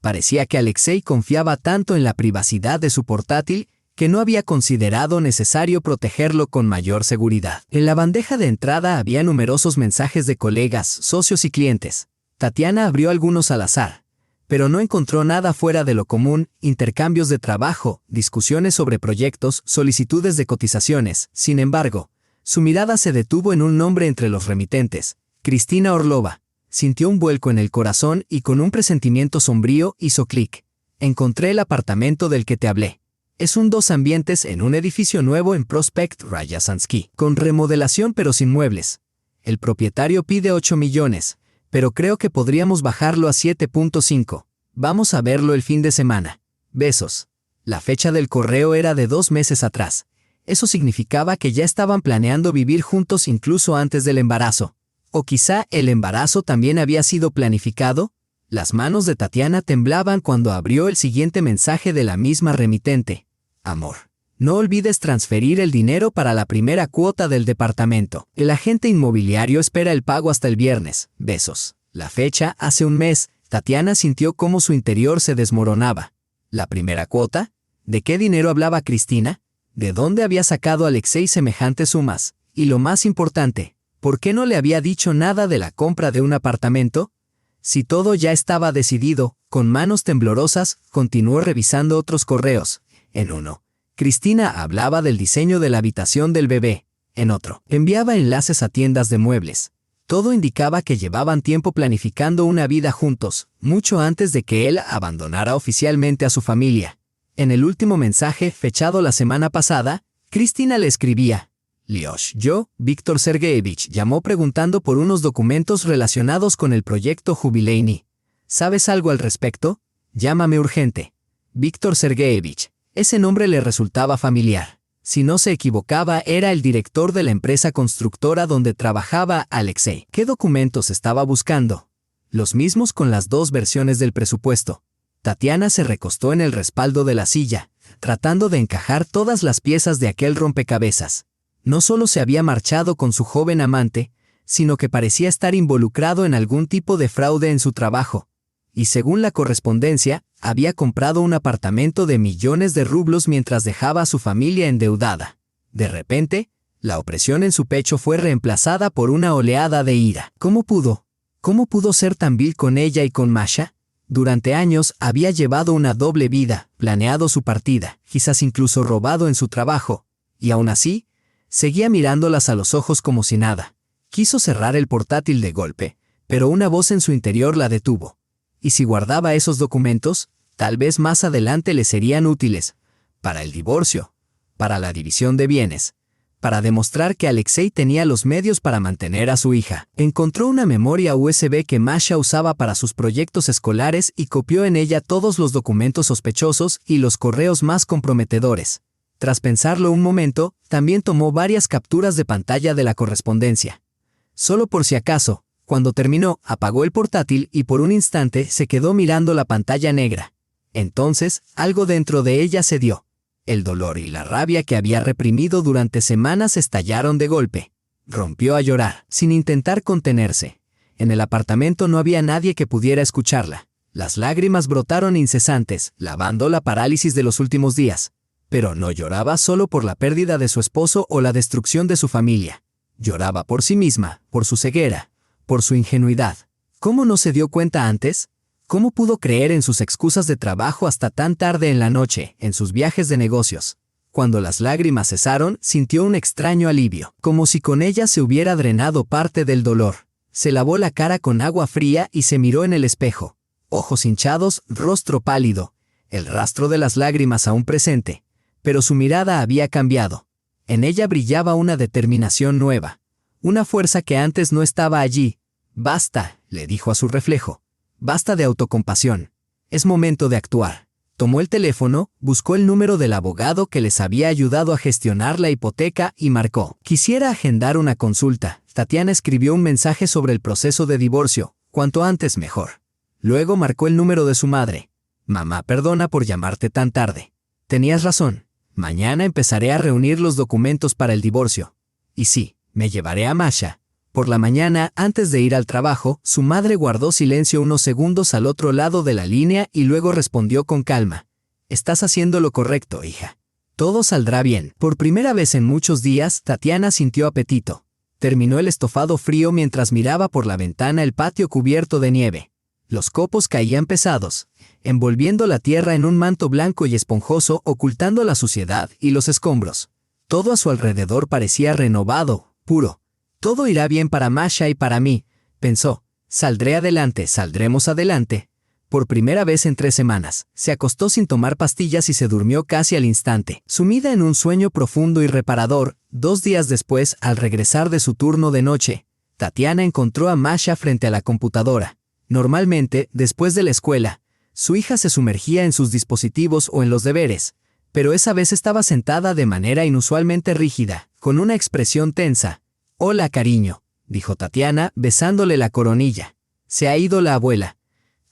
Parecía que Alexei confiaba tanto en la privacidad de su portátil que no había considerado necesario protegerlo con mayor seguridad. En la bandeja de entrada había numerosos mensajes de colegas, socios y clientes. Tatiana abrió algunos al azar, pero no encontró nada fuera de lo común: intercambios de trabajo, discusiones sobre proyectos, solicitudes de cotizaciones. Sin embargo, su mirada se detuvo en un nombre entre los remitentes: Cristina Orlova. Sintió un vuelco en el corazón y con un presentimiento sombrío hizo clic. Encontré el apartamento del que te hablé. Es un 2 ambientes en un edificio nuevo en Prospect Rajasansky, con remodelación pero sin muebles. El propietario pide 8 millones, pero creo que podríamos bajarlo a 7.5. Vamos a verlo el fin de semana. Besos. La fecha del correo era de 2 meses atrás. Eso significaba que ya estaban planeando vivir juntos incluso antes del embarazo. ¿O quizá el embarazo también había sido planificado? Las manos de Tatiana temblaban cuando abrió el siguiente mensaje de la misma remitente. Amor, no olvides transferir el dinero para la primera cuota del departamento. El agente inmobiliario espera el pago hasta el viernes. Besos. La fecha, hace un mes. Tatiana sintió cómo su interior se desmoronaba. ¿La primera cuota? ¿De qué dinero hablaba Cristina? ¿De dónde había sacado Alexei semejantes sumas? Y lo más importante, ¿por qué no le había dicho nada de la compra de un apartamento? Si todo ya estaba decidido, con manos temblorosas, continuó revisando otros correos. En uno, Cristina hablaba del diseño de la habitación del bebé. En otro, enviaba enlaces a tiendas de muebles. Todo indicaba que llevaban tiempo planificando una vida juntos, mucho antes de que él abandonara oficialmente a su familia. En el último mensaje, fechado la semana pasada, Cristina le escribía: Liosh, yo, Víctor Sergeyevich, llamó preguntando por unos documentos relacionados con el proyecto Jubileni. ¿Sabes algo al respecto? Llámame urgente. Víctor Sergeyevich. Ese nombre le resultaba familiar. Si no se equivocaba, era el director de la empresa constructora donde trabajaba Alexei. ¿Qué documentos estaba buscando? Los mismos con las 2 versiones del presupuesto. Tatiana se recostó en el respaldo de la silla, tratando de encajar todas las piezas de aquel rompecabezas. No solo se había marchado con su joven amante, sino que parecía estar involucrado en algún tipo de fraude en su trabajo. Y según la correspondencia, había comprado un apartamento de millones de rublos mientras dejaba a su familia endeudada. De repente, la opresión en su pecho fue reemplazada por una oleada de ira. ¿Cómo pudo? ¿Cómo pudo ser tan vil con ella y con Masha? Durante años había llevado una doble vida, planeado su partida, quizás incluso robado en su trabajo, y aún así, seguía mirándolas a los ojos como si nada. Quiso cerrar el portátil de golpe, pero una voz en su interior la detuvo. Y si guardaba esos documentos, tal vez más adelante le serían útiles, para el divorcio, para la división de bienes, para demostrar que Alexei tenía los medios para mantener a su hija. Encontró una memoria USB que Masha usaba para sus proyectos escolares y copió en ella todos los documentos sospechosos y los correos más comprometedores. Tras pensarlo un momento, también tomó varias capturas de pantalla de la correspondencia. Solo por si acaso, cuando terminó, apagó el portátil y por un instante se quedó mirando la pantalla negra. Entonces, algo dentro de ella cedió. El dolor y la rabia que había reprimido durante semanas estallaron de golpe. Rompió a llorar, sin intentar contenerse. En el apartamento no había nadie que pudiera escucharla. Las lágrimas brotaron incesantes, lavando la parálisis de los últimos días. Pero no lloraba solo por la pérdida de su esposo o la destrucción de su familia. Lloraba por sí misma, por su ceguera, por su ingenuidad. ¿Cómo no se dio cuenta antes? ¿Cómo pudo creer en sus excusas de trabajo hasta tan tarde en la noche, en sus viajes de negocios? Cuando las lágrimas cesaron, sintió un extraño alivio, como si con ellas se hubiera drenado parte del dolor. Se lavó la cara con agua fría y se miró en el espejo. Ojos hinchados, rostro pálido, el rastro de las lágrimas aún presente. Pero su mirada había cambiado. En ella brillaba una determinación nueva, una fuerza que antes no estaba allí. «Basta», le dijo a su reflejo. «Basta de autocompasión. Es momento de actuar». Tomó el teléfono, buscó el número del abogado que les había ayudado a gestionar la hipoteca y marcó. «Quisiera agendar una consulta». Tatiana escribió un mensaje sobre el proceso de divorcio, cuanto antes mejor. Luego marcó el número de su madre. «Mamá, perdona por llamarte tan tarde. Tenías razón. Mañana empezaré a reunir los documentos para el divorcio. Y sí, me llevaré a Masha». Por la mañana, antes de ir al trabajo, su madre guardó silencio unos segundos al otro lado de la línea y luego respondió con calma. «Estás haciendo lo correcto, hija. Todo saldrá bien». Por primera vez en muchos días, Tatiana sintió apetito. Terminó el estofado frío mientras miraba por la ventana el patio cubierto de nieve. Los copos caían pesados, envolviendo la tierra en un manto blanco y esponjoso, ocultando la suciedad y los escombros. Todo a su alrededor parecía renovado, puro. «Todo irá bien para Masha y para mí», pensó. «Saldré adelante, saldremos adelante». Por primera vez en 3 semanas, se acostó sin tomar pastillas y se durmió casi al instante. Sumida en un sueño profundo y reparador, 2 días después, al regresar de su turno de noche, Tatiana encontró a Masha frente a la computadora. Normalmente, después de la escuela, su hija se sumergía en sus dispositivos o en los deberes, pero esa vez estaba sentada de manera inusualmente rígida, con una expresión tensa. «Hola, cariño», dijo Tatiana, besándole la coronilla. «Se ha ido la abuela».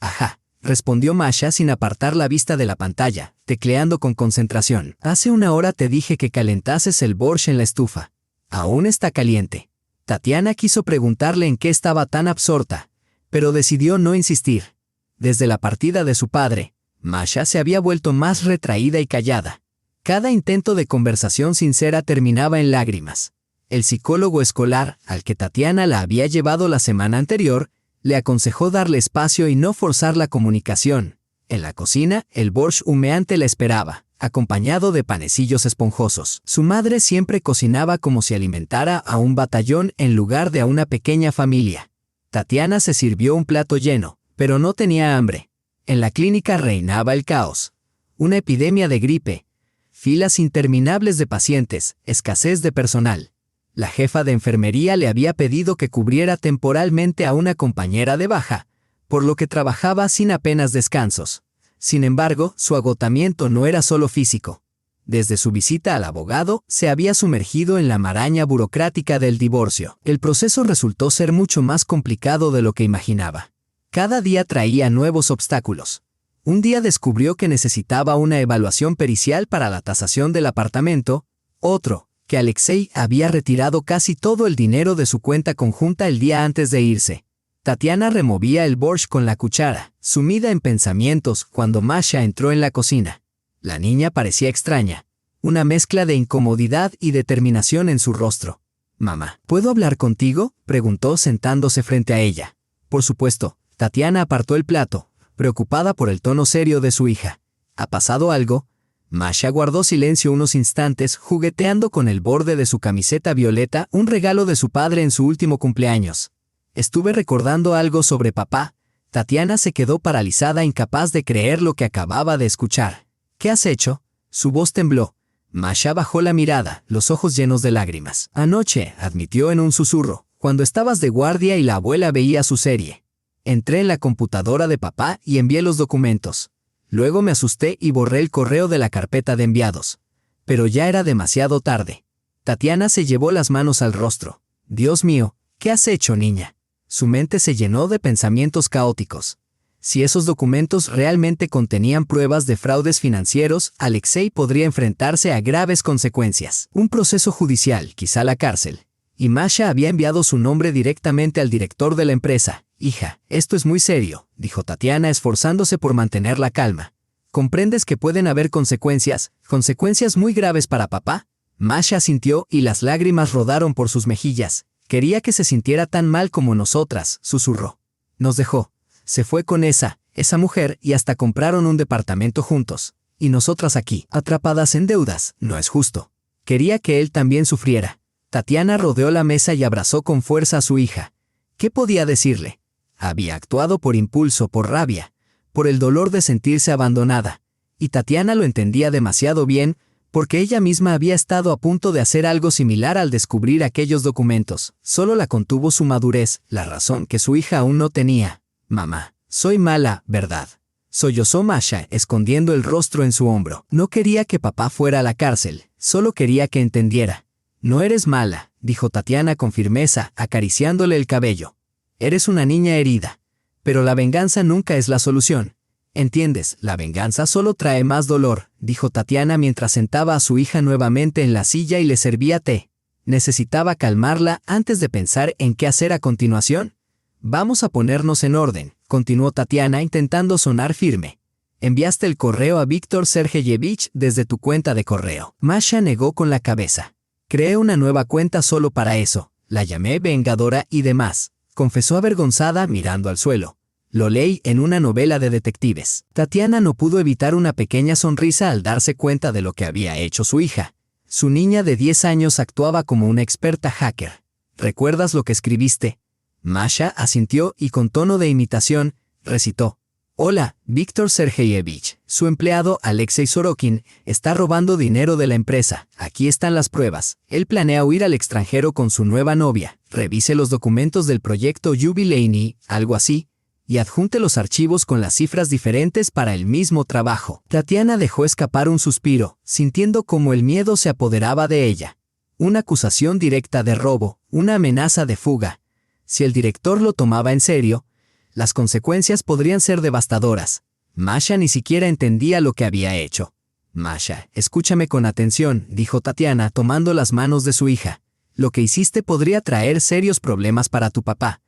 «Ajá», respondió Masha sin apartar la vista de la pantalla, tecleando con concentración. «Hace 1 hora te dije que calentases el borscht en la estufa. Aún está caliente». Tatiana quiso preguntarle en qué estaba tan absorta, pero decidió no insistir. Desde la partida de su padre, Masha se había vuelto más retraída y callada. Cada intento de conversación sincera terminaba en lágrimas. El psicólogo escolar, al que Tatiana la había llevado la semana anterior, le aconsejó darle espacio y no forzar la comunicación. En la cocina, el borscht humeante la esperaba, acompañado de panecillos esponjosos. Su madre siempre cocinaba como si alimentara a un batallón en lugar de a una pequeña familia. Tatiana se sirvió un plato lleno, pero no tenía hambre. En la clínica reinaba el caos. Una epidemia de gripe, filas interminables de pacientes, escasez de personal. La jefa de enfermería le había pedido que cubriera temporalmente a una compañera de baja, por lo que trabajaba sin apenas descansos. Sin embargo, su agotamiento no era solo físico. Desde su visita al abogado, se había sumergido en la maraña burocrática del divorcio. El proceso resultó ser mucho más complicado de lo que imaginaba. Cada día traía nuevos obstáculos. Un día descubrió que necesitaba una evaluación pericial para la tasación del apartamento, otro, que Alexei había retirado casi todo el dinero de su cuenta conjunta el día antes de irse. Tatiana removía el borscht con la cuchara, sumida en pensamientos, cuando Masha entró en la cocina. La niña parecía extraña, una mezcla de incomodidad y determinación en su rostro. «Mamá, ¿puedo hablar contigo?», preguntó sentándose frente a ella. Por supuesto, Tatiana apartó el plato, preocupada por el tono serio de su hija. ¿Ha pasado algo? Masha guardó silencio unos instantes, jugueteando con el borde de su camiseta violeta, un regalo de su padre en su último cumpleaños. Estuve recordando algo sobre papá. Tatiana se quedó paralizada, incapaz de creer lo que acababa de escuchar. ¿Qué has hecho? Su voz tembló. Masha bajó la mirada, los ojos llenos de lágrimas. Anoche, admitió en un susurro, cuando estabas de guardia y la abuela veía su serie. Entré en la computadora de papá y envié los documentos. Luego me asusté y borré el correo de la carpeta de enviados. Pero ya era demasiado tarde. Tatiana se llevó las manos al rostro. Dios mío, ¿qué has hecho, niña? Su mente se llenó de pensamientos caóticos. Si esos documentos realmente contenían pruebas de fraudes financieros, Alexei podría enfrentarse a graves consecuencias. Un proceso judicial, quizá la cárcel. Y Masha había enviado su nombre directamente al director de la empresa. Hija, esto es muy serio, dijo Tatiana, esforzándose por mantener la calma. ¿Comprendes que pueden haber consecuencias muy graves para papá? Masha asintió y las lágrimas rodaron por sus mejillas. Quería que se sintiera tan mal como nosotras, susurró. Nos dejó. Se fue con esa mujer y hasta compraron un departamento juntos. Y nosotras aquí, atrapadas en deudas, no es justo. Quería que él también sufriera. Tatiana rodeó la mesa y abrazó con fuerza a su hija. ¿Qué podía decirle? Había actuado por impulso, por rabia, por el dolor de sentirse abandonada. Y Tatiana lo entendía demasiado bien, porque ella misma había estado a punto de hacer algo similar al descubrir aquellos documentos. Solo la contuvo su madurez, la razón que su hija aún no tenía. Mamá, soy mala, ¿verdad? Sollozó Masha, escondiendo el rostro en su hombro. No quería que papá fuera a la cárcel, solo quería que entendiera. No eres mala, dijo Tatiana con firmeza, acariciándole el cabello. Eres una niña herida. Pero la venganza nunca es la solución. ¿Entiendes? La venganza solo trae más dolor, dijo Tatiana mientras sentaba a su hija nuevamente en la silla y le servía té. Necesitaba calmarla antes de pensar en qué hacer a continuación. Vamos a ponernos en orden, continuó Tatiana intentando sonar firme. Enviaste el correo a Víctor Sergeyevich desde tu cuenta de correo. Masha negó con la cabeza. Creé una nueva cuenta solo para eso. La llamé vengadora y demás, confesó avergonzada mirando al suelo. Lo leí en una novela de detectives. Tatiana no pudo evitar una pequeña sonrisa al darse cuenta de lo que había hecho su hija. Su niña de 10 años actuaba como una experta hacker. ¿Recuerdas lo que escribiste? Masha asintió y con tono de imitación, recitó. Hola, Víctor Sergeyevich. Su empleado, Alexei Sorokin, está robando dinero de la empresa. Aquí están las pruebas. Él planea huir al extranjero con su nueva novia. Revise los documentos del proyecto Yubileyny, algo así, y adjunte los archivos con las cifras diferentes para el mismo trabajo. Tatiana dejó escapar un suspiro, sintiendo cómo el miedo se apoderaba de ella. Una acusación directa de robo, una amenaza de fuga. Si el director lo tomaba en serio, las consecuencias podrían ser devastadoras. Masha ni siquiera entendía lo que había hecho. Masha, escúchame con atención, dijo Tatiana tomando las manos de su hija. Lo que hiciste podría traer serios problemas para tu papá.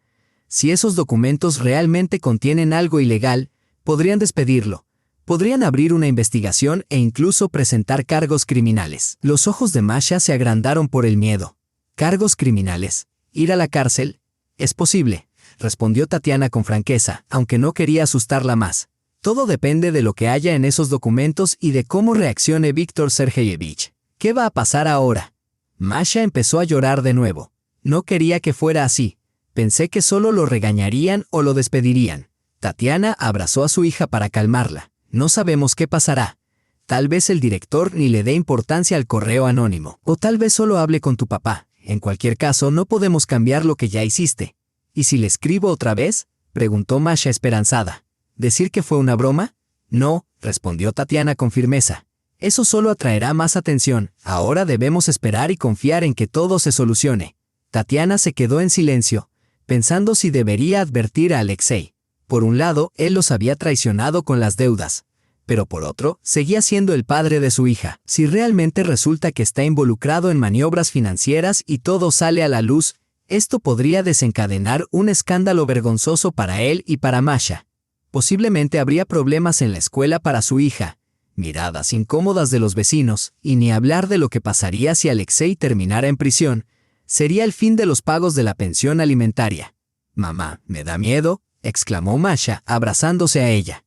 Si esos documentos realmente contienen algo ilegal, podrían despedirlo. Podrían abrir una investigación e incluso presentar cargos criminales. Los ojos de Masha se agrandaron por el miedo. ¿Cargos criminales? ¿Ir a la cárcel? Es posible, respondió Tatiana con franqueza, aunque no quería asustarla más. Todo depende de lo que haya en esos documentos y de cómo reaccione Víctor Sergeyevich. ¿Qué va a pasar ahora? Masha empezó a llorar de nuevo. No quería que fuera así. Pensé que solo lo regañarían o lo despedirían. Tatiana abrazó a su hija para calmarla. No sabemos qué pasará. Tal vez el director ni le dé importancia al correo anónimo. O tal vez solo hable con tu papá. En cualquier caso, no podemos cambiar lo que ya hiciste. ¿Y si le escribo otra vez? Preguntó Masha esperanzada. ¿Decir que fue una broma? No, respondió Tatiana con firmeza. Eso solo atraerá más atención. Ahora debemos esperar y confiar en que todo se solucione. Tatiana se quedó en silencio, pensando si debería advertir a Alexei. Por un lado, él los había traicionado con las deudas, pero por otro, seguía siendo el padre de su hija. Si realmente resulta que está involucrado en maniobras financieras y todo sale a la luz, esto podría desencadenar un escándalo vergonzoso para él y para Masha. Posiblemente habría problemas en la escuela para su hija, miradas incómodas de los vecinos, y ni hablar de lo que pasaría si Alexei terminara en prisión. Sería el fin de los pagos de la pensión alimentaria. «Mamá, me da miedo», exclamó Masha, abrazándose a ella.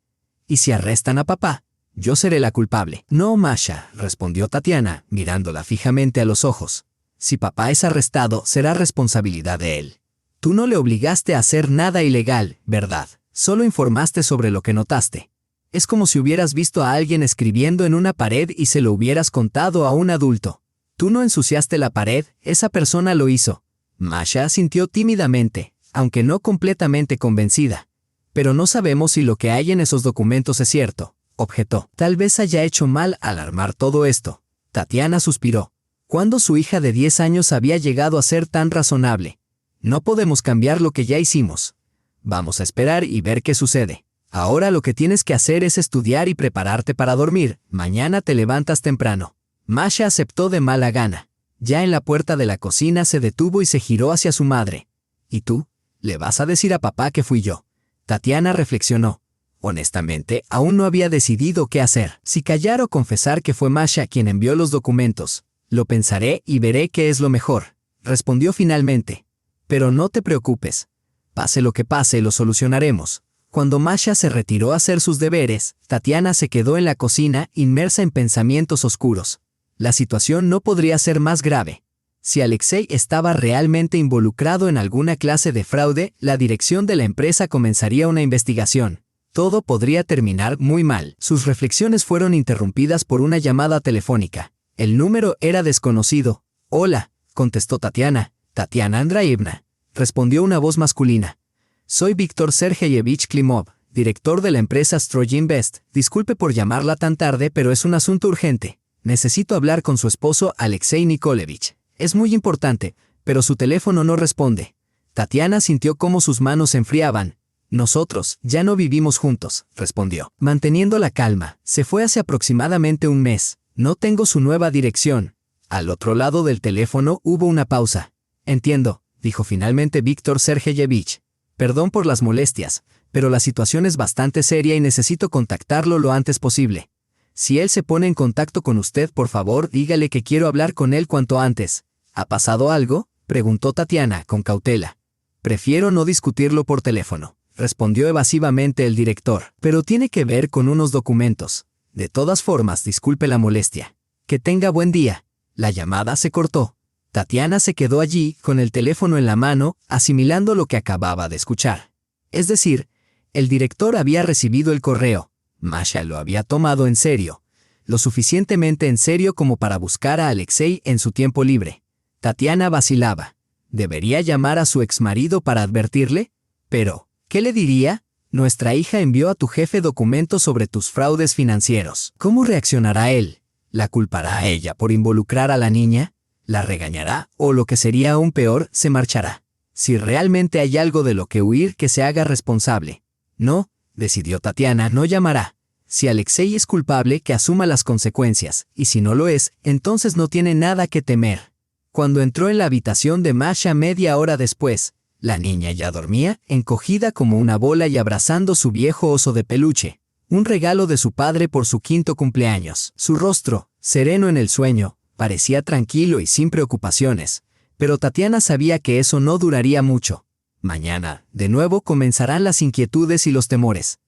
«¿Y si arrestan a papá? Yo seré la culpable». «No, Masha», respondió Tatiana, mirándola fijamente a los ojos. «Si papá es arrestado, será responsabilidad de él. Tú no le obligaste a hacer nada ilegal, ¿verdad? Solo informaste sobre lo que notaste. Es como si hubieras visto a alguien escribiendo en una pared y se lo hubieras contado a un adulto. Tú no ensuciaste la pared, esa persona lo hizo». Masha asintió tímidamente, aunque no completamente convencida. «Pero no sabemos si lo que hay en esos documentos es cierto», objetó. «Tal vez haya hecho mal al armar todo esto». Tatiana suspiró. ¿Cuándo su hija de 10 años había llegado a ser tan razonable? «No podemos cambiar lo que ya hicimos. Vamos a esperar y ver qué sucede. Ahora lo que tienes que hacer es estudiar y prepararte para dormir. Mañana te levantas temprano». Masha aceptó de mala gana. Ya en la puerta de la cocina se detuvo y se giró hacia su madre. «¿Y tú? ¿Le vas a decir a papá que fui yo?». Tatiana reflexionó. Honestamente, aún no había decidido qué hacer. Si callar o confesar que fue Masha quien envió los documentos. «Lo pensaré y veré qué es lo mejor», respondió finalmente. «Pero no te preocupes. Pase lo que pase, lo solucionaremos». Cuando Masha se retiró a hacer sus deberes, Tatiana se quedó en la cocina, inmersa en pensamientos oscuros. La situación no podría ser más grave. Si Alexei estaba realmente involucrado en alguna clase de fraude, la dirección de la empresa comenzaría una investigación. Todo podría terminar muy mal. Sus reflexiones fueron interrumpidas por una llamada telefónica. El número era desconocido. «Hola», contestó Tatiana. «Tatiana Andreevna», respondió una voz masculina. «Soy Víctor Sergeyevich Klimov, director de la empresa Stroyinvest. Disculpe por llamarla tan tarde, pero es un asunto urgente. Necesito hablar con su esposo Alexei Nikolevich. Es muy importante, pero su teléfono no responde». Tatiana sintió cómo sus manos se enfriaban. «Nosotros ya no vivimos juntos», respondió. Manteniendo la calma, se fue hace aproximadamente un mes. «No tengo su nueva dirección». Al otro lado del teléfono hubo una pausa. «Entiendo», dijo finalmente Víctor Sergeyevich. «Perdón por las molestias, pero la situación es bastante seria y necesito contactarlo lo antes posible. Si él se pone en contacto con usted, por favor, dígale que quiero hablar con él cuanto antes». «¿Ha pasado algo?», preguntó Tatiana, con cautela. «Prefiero no discutirlo por teléfono», respondió evasivamente el director. «Pero tiene que ver con unos documentos. De todas formas, disculpe la molestia. Que tenga buen día». La llamada se cortó. Tatiana se quedó allí, con el teléfono en la mano, asimilando lo que acababa de escuchar. Es decir, el director había recibido el correo. Masha lo había tomado en serio. Lo suficientemente en serio como para buscar a Alexei en su tiempo libre. Tatiana vacilaba. ¿Debería llamar a su exmarido para advertirle? Pero, ¿qué le diría? «Nuestra hija envió a tu jefe documentos sobre tus fraudes financieros». ¿Cómo reaccionará él? ¿La culpará a ella por involucrar a la niña? ¿La regañará? ¿O lo que sería aún peor, se marchará? Si realmente hay algo de lo que huir, que se haga responsable. No, decidió Tatiana, no llamará. Si Alexei es culpable, que asuma las consecuencias, y si no lo es, entonces no tiene nada que temer. Cuando entró en la habitación de Masha media hora después, la niña ya dormía, encogida como una bola y abrazando su viejo oso de peluche, un regalo de su padre por su 5º cumpleaños. Su rostro, sereno en el sueño, parecía tranquilo y sin preocupaciones, pero Tatiana sabía que eso no duraría mucho. Mañana, de nuevo, comenzarán las inquietudes y los temores.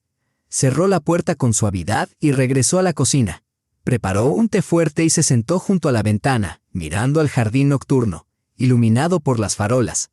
Cerró la puerta con suavidad y regresó a la cocina. Preparó un té fuerte y se sentó junto a la ventana, mirando al jardín nocturno, iluminado por las farolas.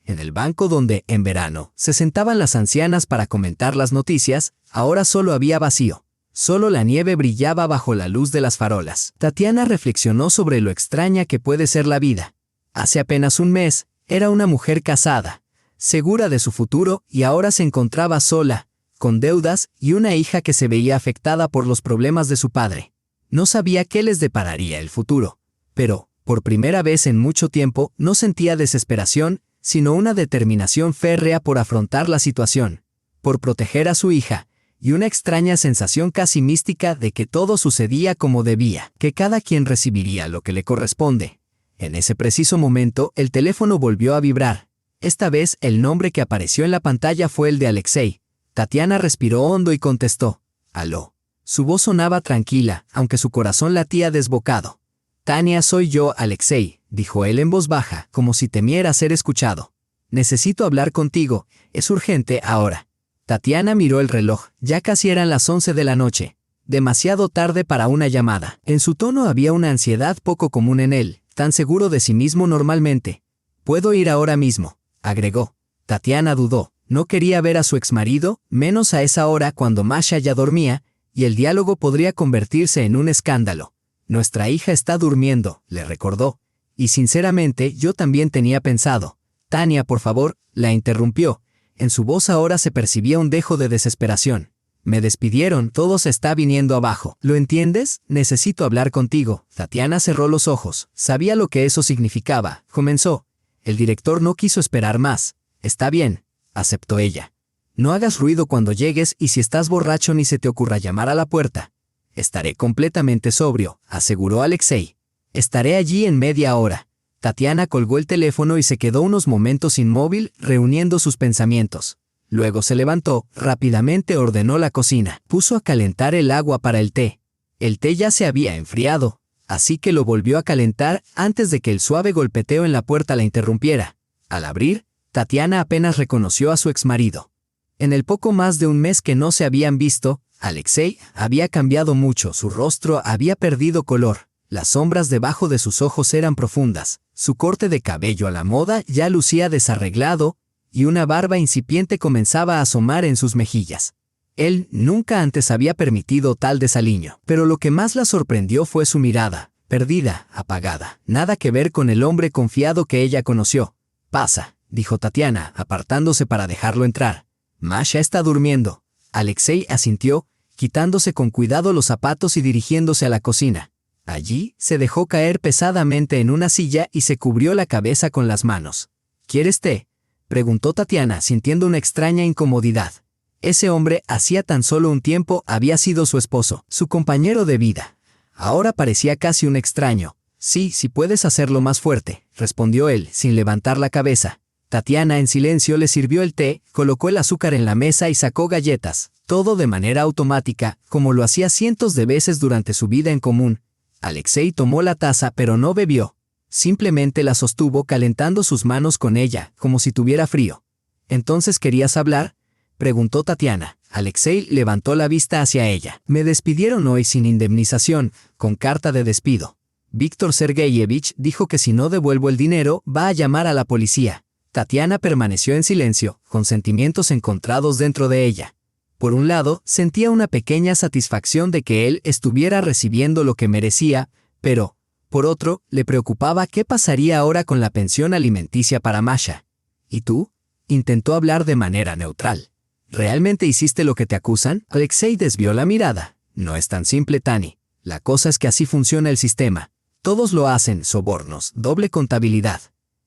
En el banco donde, en verano, se sentaban las ancianas para comentar las noticias, ahora solo había vacío. Solo la nieve brillaba bajo la luz de las farolas. Tatiana reflexionó sobre lo extraña que puede ser la vida. Hace apenas un mes, era una mujer casada, segura de su futuro, y ahora se encontraba sola, con deudas y una hija que se veía afectada por los problemas de su padre. No sabía qué les depararía el futuro, pero, por primera vez en mucho tiempo, no sentía desesperación, sino una determinación férrea por afrontar la situación. por proteger a su hija, y una extraña sensación casi mística de que todo sucedía como debía, que cada quien recibiría lo que le corresponde. En ese preciso momento, el teléfono volvió a vibrar. Esta vez, el nombre que apareció en la pantalla fue el de Alexei. Tatiana respiró hondo y contestó. «Aló». Su voz sonaba tranquila, aunque su corazón latía desbocado. «Tania, soy yo, Alexei», dijo él en voz baja, como si temiera ser escuchado. «Necesito hablar contigo, es urgente ahora». Tatiana miró el reloj, ya casi eran las 11 de la noche. Demasiado tarde para una llamada. En su tono había una ansiedad poco común en él, tan seguro de sí mismo normalmente. «Puedo ir ahora mismo», agregó. Tatiana dudó. No quería ver a su exmarido, menos a esa hora cuando Masha ya dormía, y el diálogo podría convertirse en un escándalo. «Nuestra hija está durmiendo», le recordó. «Y sinceramente yo también tenía pensado». «Tania, por favor», la interrumpió. En su voz ahora se percibía un dejo de desesperación. «Me despidieron, todo se está viniendo abajo. ¿Lo entiendes? Necesito hablar contigo». Tatiana cerró los ojos. Sabía lo que eso significaba. Comenzó. El director no quiso esperar más. «Está bien», aceptó ella. «No hagas ruido cuando llegues y si estás borracho ni se te ocurra llamar a la puerta». «Estaré completamente sobrio», aseguró Alexei. «Estaré allí en media hora». Tatiana colgó el teléfono y se quedó unos momentos inmóvil, reuniendo sus pensamientos. Luego se levantó, rápidamente ordenó la cocina. Puso a calentar el agua para el té. El té ya se había enfriado, así que lo volvió a calentar antes de que el suave golpeteo en la puerta la interrumpiera. Al abrir, Tatiana apenas reconoció a su exmarido. En el poco más de un mes que no se habían visto, Alexei había cambiado mucho, su rostro había perdido color. Las sombras debajo de sus ojos eran profundas, su corte de cabello a la moda ya lucía desarreglado, y una barba incipiente comenzaba a asomar en sus mejillas. Él nunca antes había permitido tal desaliño, pero lo que más la sorprendió fue su mirada, perdida, apagada, nada que ver con el hombre confiado que ella conoció. «Pasa», dijo Tatiana, apartándose para dejarlo entrar. «Masha está durmiendo». Alexei asintió, quitándose con cuidado los zapatos y dirigiéndose a la cocina. Allí, se dejó caer pesadamente en una silla y se cubrió la cabeza con las manos. «¿Quieres té?», preguntó Tatiana, sintiendo una extraña incomodidad. Ese hombre, hacía tan solo un tiempo, había sido su esposo, su compañero de vida. Ahora parecía casi un extraño. «Sí, si puedes hacerlo más fuerte», respondió él, sin levantar la cabeza. Tatiana, en silencio, le sirvió el té, colocó el azúcar en la mesa y sacó galletas, todo de manera automática, como lo hacía cientos de veces durante su vida en común. Alexei tomó la taza pero no bebió. Simplemente la sostuvo calentando sus manos con ella, como si tuviera frío. «¿Entonces querías hablar?», preguntó Tatiana. Alexei levantó la vista hacia ella. «Me despidieron hoy sin indemnización, con carta de despido. Víctor Sergeyevich dijo que si no devuelvo el dinero, va a llamar a la policía». Tatiana permaneció en silencio, con sentimientos encontrados dentro de ella. Por un lado, sentía una pequeña satisfacción de que él estuviera recibiendo lo que merecía, pero, por otro, le preocupaba qué pasaría ahora con la pensión alimenticia para Masha. «¿Y tú?», intentó hablar de manera neutral. «¿Realmente hiciste lo que te acusan?». Alexei desvió la mirada. «No es tan simple, Tani. La cosa es que así funciona el sistema. Todos lo hacen, sobornos, doble contabilidad.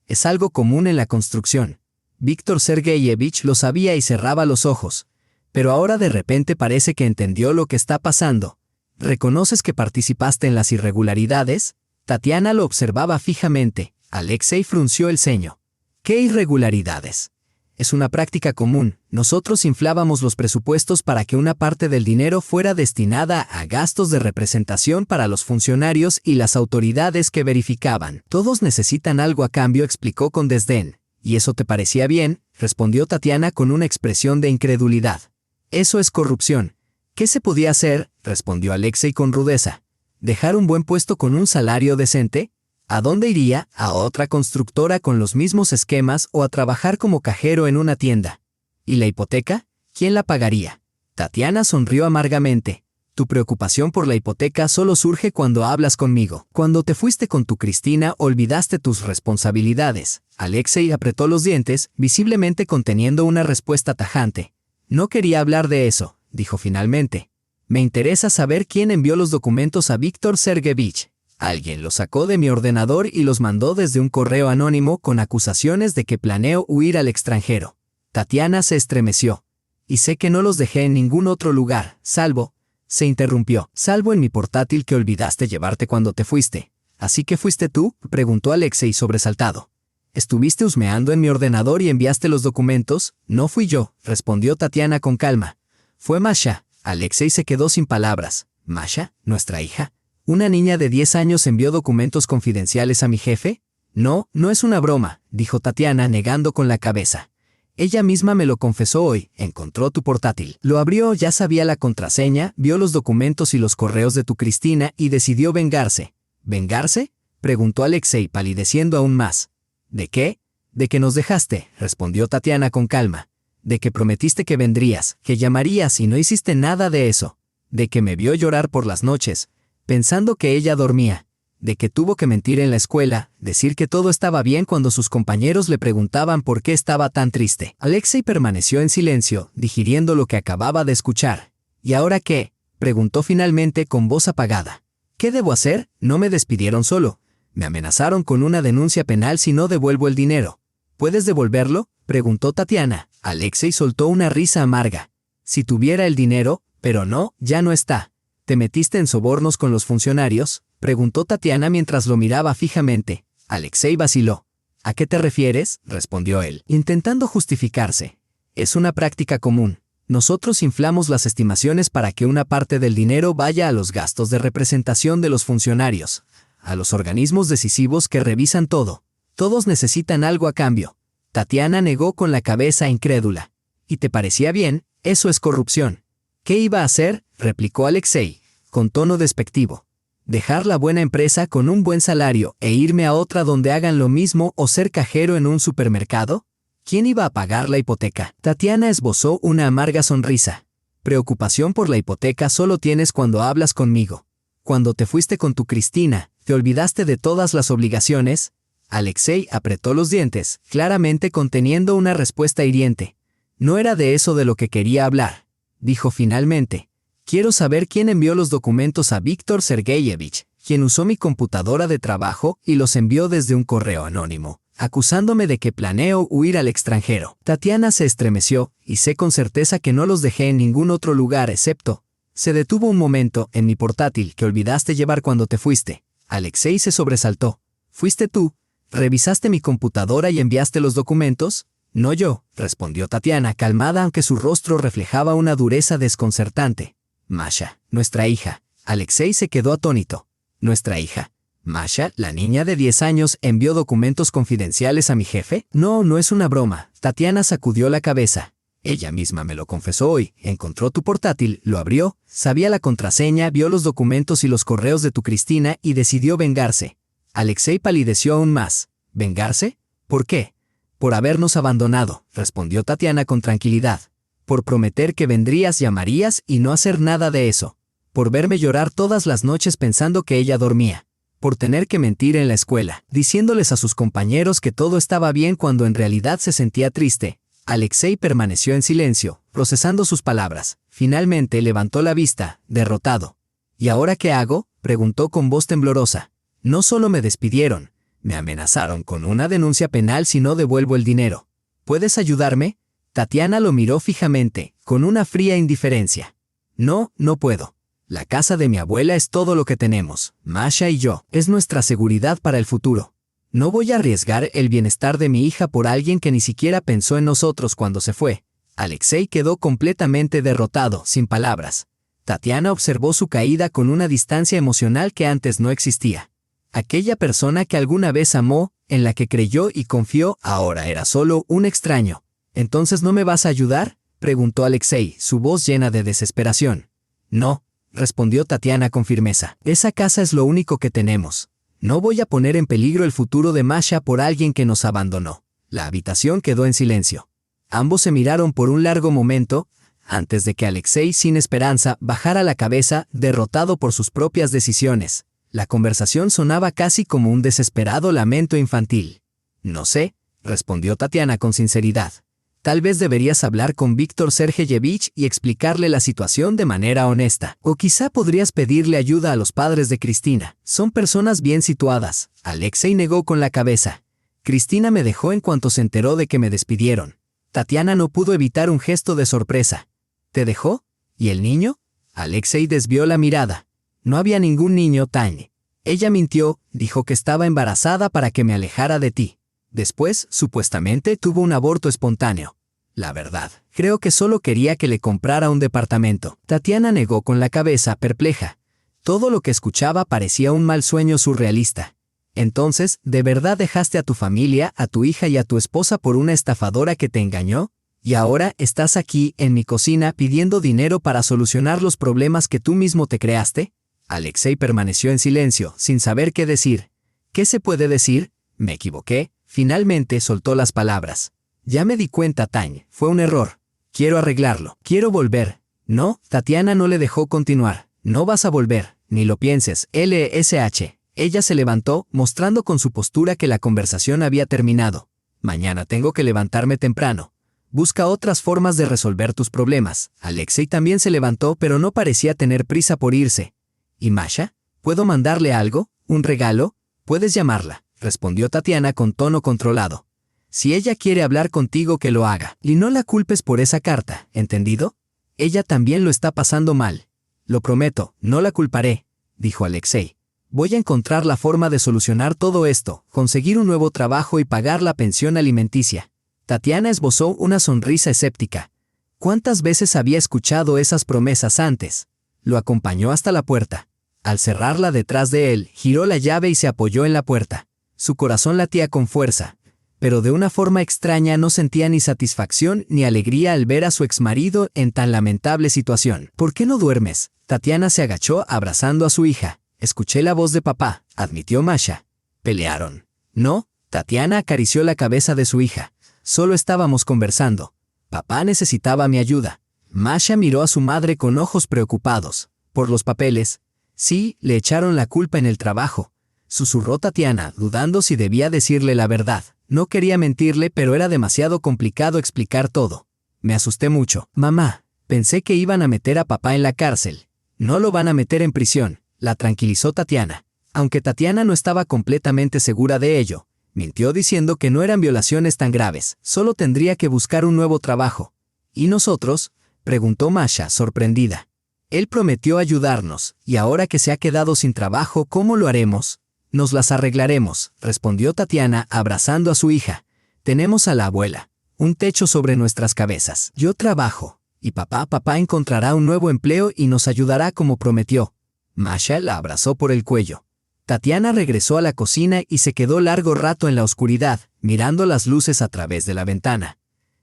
Es algo común en la construcción». Víctor Sergeyevich lo sabía y cerraba los ojos. Pero ahora de repente parece que entendió lo que está pasando. «¿Reconoces que participaste en las irregularidades?». Tatiana lo observaba fijamente. Alexei frunció el ceño. «¿Qué irregularidades?». «Es una práctica común. Nosotros inflábamos los presupuestos para que una parte del dinero fuera destinada a gastos de representación para los funcionarios y las autoridades que verificaban. Todos necesitan algo a cambio», explicó con desdén. «¿Y eso te parecía bien?», respondió Tatiana con una expresión de incredulidad. «Eso es corrupción». «¿Qué se podía hacer?», respondió Alexei con rudeza. «¿Dejar un buen puesto con un salario decente? ¿A dónde iría? ¿A otra constructora con los mismos esquemas o a trabajar como cajero en una tienda? ¿Y la hipoteca? ¿Quién la pagaría?». Tatiana sonrió amargamente. «Tu preocupación por la hipoteca solo surge cuando hablas conmigo. Cuando te fuiste con tu Cristina, olvidaste tus responsabilidades». Alexei apretó los dientes, visiblemente conteniendo una respuesta tajante. «No quería hablar de eso», dijo finalmente. «Me interesa saber quién envió los documentos a Víctor Sergeyevich. Alguien los sacó de mi ordenador y los mandó desde un correo anónimo con acusaciones de que planeo huir al extranjero». Tatiana se estremeció. y sé que no los dejé en ningún otro lugar, salvo, se interrumpió, salvo en mi portátil que olvidaste llevarte cuando te fuiste. ¿Así que fuiste tú?, preguntó Alexei sobresaltado. ¿Estuviste husmeando en mi ordenador y enviaste los documentos? No fui yo, respondió Tatiana con calma. Fue Masha. Alexei se quedó sin palabras. ¿Masha, nuestra hija? ¿Una niña de 10 años envió documentos confidenciales a mi jefe? No, no es una broma, dijo Tatiana negando con la cabeza. Ella misma me lo confesó hoy, encontró tu portátil. Lo abrió, ya sabía la contraseña, vio los documentos y los correos de tu Cristina y decidió vengarse. ¿Vengarse?, preguntó Alexei palideciendo aún más. ¿De qué? De que nos dejaste, respondió Tatiana con calma. De que prometiste que vendrías, que llamarías y no hiciste nada de eso. De que me vio llorar por las noches, pensando que ella dormía. De que tuvo que mentir en la escuela, decir que todo estaba bien cuando sus compañeros le preguntaban por qué estaba tan triste. Alexei permaneció en silencio, digiriendo lo que acababa de escuchar. ¿Y ahora qué?, preguntó finalmente con voz apagada. ¿Qué debo hacer? No me despidieron solo. Me amenazaron con una denuncia penal si no devuelvo el dinero. ¿Puedes devolverlo?, preguntó Tatiana. Alexei soltó una risa amarga. Si tuviera el dinero, pero no, ya no está. ¿Te metiste en sobornos con los funcionarios?, preguntó Tatiana mientras lo miraba fijamente. Alexei vaciló. ¿A qué te refieres?, respondió él, intentando justificarse. Es una práctica común. Nosotros inflamos las estimaciones para que una parte del dinero vaya a los gastos de representación de los funcionarios, a los organismos decisivos que revisan todo. Todos necesitan algo a cambio. Tatiana negó con la cabeza incrédula. ¿Y te parecía bien? Eso es corrupción. ¿Qué iba a hacer?, replicó Alexei, con tono despectivo. ¿Dejar la buena empresa con un buen salario e irme a otra donde hagan lo mismo o ser cajero en un supermercado? ¿Quién iba a pagar la hipoteca? Tatiana esbozó una amarga sonrisa. Preocupación por la hipoteca solo tienes cuando hablas conmigo. Cuando te fuiste con tu Cristina, ¿te olvidaste de todas las obligaciones? Alexei apretó los dientes, claramente conteniendo una respuesta hiriente. No era de eso de lo que quería hablar, dijo finalmente. Quiero saber quién envió los documentos a Víctor Sergeyevich, quien usó mi computadora de trabajo y los envió desde un correo anónimo, acusándome de que planeo huir al extranjero. Tatiana se estremeció, y sé con certeza que no los dejé en ningún otro lugar excepto. Se detuvo un momento en mi portátil que olvidaste llevar cuando te fuiste. Alexei se sobresaltó. ¿Fuiste tú? ¿Revisaste mi computadora y enviaste los documentos? No yo, respondió Tatiana calmada aunque su rostro reflejaba una dureza desconcertante. Masha, nuestra hija. Alexei se quedó atónito. ¿Nuestra hija? ¿Masha, la niña de 10 años, envió documentos confidenciales a mi jefe? No, no es una broma. Tatiana sacudió la cabeza. Ella misma me lo confesó hoy. Encontró tu portátil, lo abrió, sabía la contraseña, vio los documentos y los correos de tu Cristina y decidió vengarse. Alexei palideció aún más. ¿Vengarse? ¿Por qué? Por habernos abandonado, respondió Tatiana con tranquilidad. Por prometer que vendrías, llamarías y no hacer nada de eso. Por verme llorar todas las noches pensando que ella dormía. Por tener que mentir en la escuela, diciéndoles a sus compañeros que todo estaba bien cuando en realidad se sentía triste. Alexei permaneció en silencio, procesando sus palabras. Finalmente levantó la vista, derrotado. ¿Y ahora qué hago?, preguntó con voz temblorosa. No solo me despidieron, me amenazaron con una denuncia penal si no devuelvo el dinero. ¿Puedes ayudarme? Tatiana lo miró fijamente, con una fría indiferencia. No, no puedo. La casa de mi abuela es todo lo que tenemos, Masha y yo. Es nuestra seguridad para el futuro. No voy a arriesgar el bienestar de mi hija por alguien que ni siquiera pensó en nosotros cuando se fue. Alexei quedó completamente derrotado, sin palabras. Tatiana observó su caída con una distancia emocional que antes no existía. Aquella persona que alguna vez amó, en la que creyó y confió, ahora era solo un extraño. ¿Entonces no me vas a ayudar?, preguntó Alexei, su voz llena de desesperación. No, respondió Tatiana con firmeza. Esa casa es lo único que tenemos. No voy a poner en peligro el futuro de Masha por alguien que nos abandonó. La habitación quedó en silencio. Ambos se miraron por un largo momento, antes de que Alexei, sin esperanza, bajara la cabeza, derrotado por sus propias decisiones. La conversación sonaba casi como un desesperado lamento infantil. No sé, respondió Tatiana con sinceridad. Tal vez deberías hablar con Víctor Sergeyevich y explicarle la situación de manera honesta. O quizá podrías pedirle ayuda a los padres de Cristina. Son personas bien situadas. Alexei negó con la cabeza. Cristina me dejó en cuanto se enteró de que me despidieron. Tatiana no pudo evitar un gesto de sorpresa. ¿Te dejó? ¿Y el niño? Alexei desvió la mirada. No había ningún niño, Tanya. Ella mintió, dijo que estaba embarazada para que me alejara de ti. Después, supuestamente, tuvo un aborto espontáneo. La verdad, creo que solo quería que le comprara un departamento. Tatiana negó con la cabeza, perpleja. Todo lo que escuchaba parecía un mal sueño surrealista. Entonces, ¿de verdad dejaste a tu familia, a tu hija y a tu esposa por una estafadora que te engañó? ¿Y ahora estás aquí, en mi cocina, pidiendo dinero para solucionar los problemas que tú mismo te creaste? Alexei permaneció en silencio, sin saber qué decir. ¿Qué se puede decir? Me equivoqué. Finalmente soltó las palabras. Ya me di cuenta, Tanya, fue un error. Quiero arreglarlo. Quiero volver. No, Tatiana no le dejó continuar. No vas a volver, ni lo pienses. LSH. Ella se levantó, mostrando con su postura que la conversación había terminado. Mañana tengo que levantarme temprano. Busca otras formas de resolver tus problemas. Alexei también se levantó, pero no parecía tener prisa por irse. ¿Y Masha? ¿Puedo mandarle algo? ¿Un regalo? Puedes llamarla, respondió Tatiana con tono controlado. Si ella quiere hablar contigo, que lo haga. Y no la culpes por esa carta, ¿entendido? Ella también lo está pasando mal. Lo prometo, no la culparé, dijo Alexei. Voy a encontrar la forma de solucionar todo esto, conseguir un nuevo trabajo y pagar la pensión alimenticia. Tatiana esbozó una sonrisa escéptica. ¿Cuántas veces había escuchado esas promesas antes? Lo acompañó hasta la puerta. Al cerrarla detrás de él, giró la llave y se apoyó en la puerta. Su corazón latía con fuerza, pero de una forma extraña no sentía ni satisfacción ni alegría al ver a su exmarido en tan lamentable situación. ¿Por qué no duermes? Tatiana se agachó abrazando a su hija. Escuché la voz de papá, admitió Masha. ¿Pelearon? No, Tatiana acarició la cabeza de su hija. Solo estábamos conversando. Papá necesitaba mi ayuda. Masha miró a su madre con ojos preocupados. ¿Por los papeles? Sí, le echaron la culpa en el trabajo. Susurró Tatiana, dudando si debía decirle la verdad. No quería mentirle, pero era demasiado complicado explicar todo. Me asusté mucho. Mamá, pensé que iban a meter a papá en la cárcel. No lo van a meter en prisión, la tranquilizó Tatiana. Aunque Tatiana no estaba completamente segura de ello, mintió diciendo que no eran violaciones tan graves, solo tendría que buscar un nuevo trabajo. ¿Y nosotros?, preguntó Masha, sorprendida. Él prometió ayudarnos, y ahora que se ha quedado sin trabajo, ¿cómo lo haremos? Nos las arreglaremos, respondió Tatiana, abrazando a su hija. Tenemos a la abuela, un techo sobre nuestras cabezas. Yo trabajo, y papá encontrará un nuevo empleo y nos ayudará como prometió. Masha la abrazó por el cuello. Tatiana regresó a la cocina y se quedó largo rato en la oscuridad, mirando las luces a través de la ventana.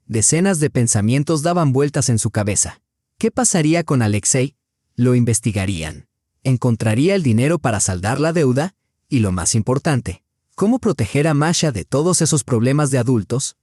Decenas de pensamientos daban vueltas en su cabeza. ¿Qué pasaría con Alexei? Lo investigarían. ¿Encontraría el dinero para saldar la deuda? Y lo más importante, ¿cómo proteger a Masha de todos esos problemas de adultos?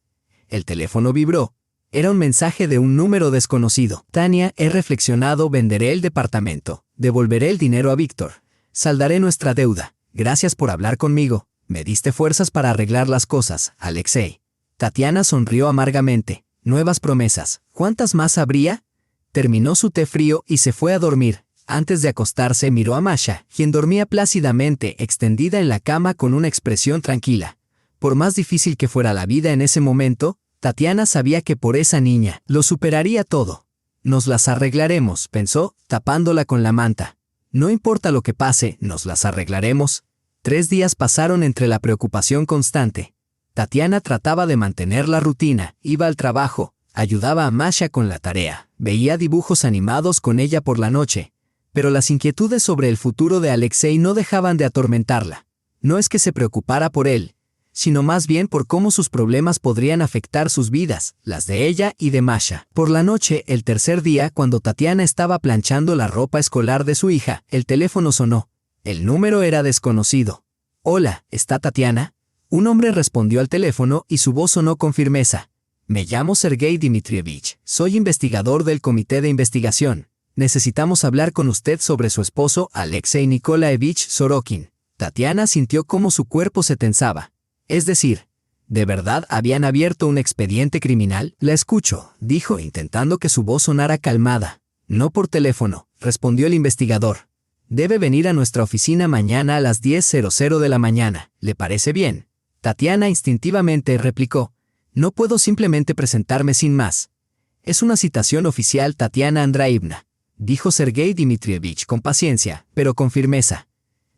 El teléfono vibró. Era un mensaje de un número desconocido. Tania, he reflexionado, venderé el departamento. Devolveré el dinero a Víctor. Saldaré nuestra deuda. Gracias por hablar conmigo. Me diste fuerzas para arreglar las cosas, Alexei. Tatiana sonrió amargamente. Nuevas promesas. ¿Cuántas más habría? Terminó su té frío y se fue a dormir. Antes de acostarse miró a Masha, quien dormía plácidamente, extendida en la cama con una expresión tranquila. Por más difícil que fuera la vida en ese momento, Tatiana sabía que por esa niña lo superaría todo. Nos las arreglaremos, pensó, tapándola con la manta. No importa lo que pase, nos las arreglaremos. 3 días pasaron entre la preocupación constante. Tatiana trataba de mantener la rutina, iba al trabajo, ayudaba a Masha con la tarea, veía dibujos animados con ella por la noche. Pero las inquietudes sobre el futuro de Alexei no dejaban de atormentarla. No es que se preocupara por él, sino más bien por cómo sus problemas podrían afectar sus vidas, las de ella y de Masha. Por la noche, el tercer día, cuando Tatiana estaba planchando la ropa escolar de su hija, el teléfono sonó. El número era desconocido. Hola, ¿está Tatiana? Un hombre respondió al teléfono y su voz sonó con firmeza. Me llamo Sergei Dmitrievich, soy investigador del Comité de Investigación. Necesitamos hablar con usted sobre su esposo Alexei Nikolaevich Sorokin. Tatiana sintió cómo su cuerpo se tensaba. Es decir, ¿de verdad habían abierto un expediente criminal? La escucho, dijo, intentando que su voz sonara calmada. No por teléfono, respondió el investigador. Debe venir a nuestra oficina mañana a las 10:00 de la mañana. ¿Le parece bien? Tatiana instintivamente replicó. No puedo simplemente presentarme sin más. Es una citación oficial, Tatiana Andreevna, dijo Sergei Dmitrievich con paciencia, pero con firmeza.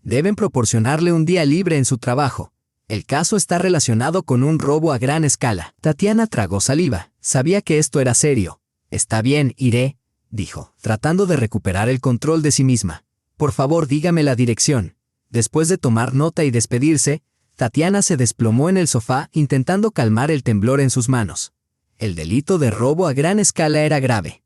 Deben proporcionarle un día libre en su trabajo. El caso está relacionado con un robo a gran escala. Tatiana tragó saliva. Sabía que esto era serio. Está bien, iré, dijo, tratando de recuperar el control de sí misma. Por favor, dígame la dirección. Después de tomar nota y despedirse, Tatiana se desplomó en el sofá intentando calmar el temblor en sus manos. El delito de robo a gran escala era grave.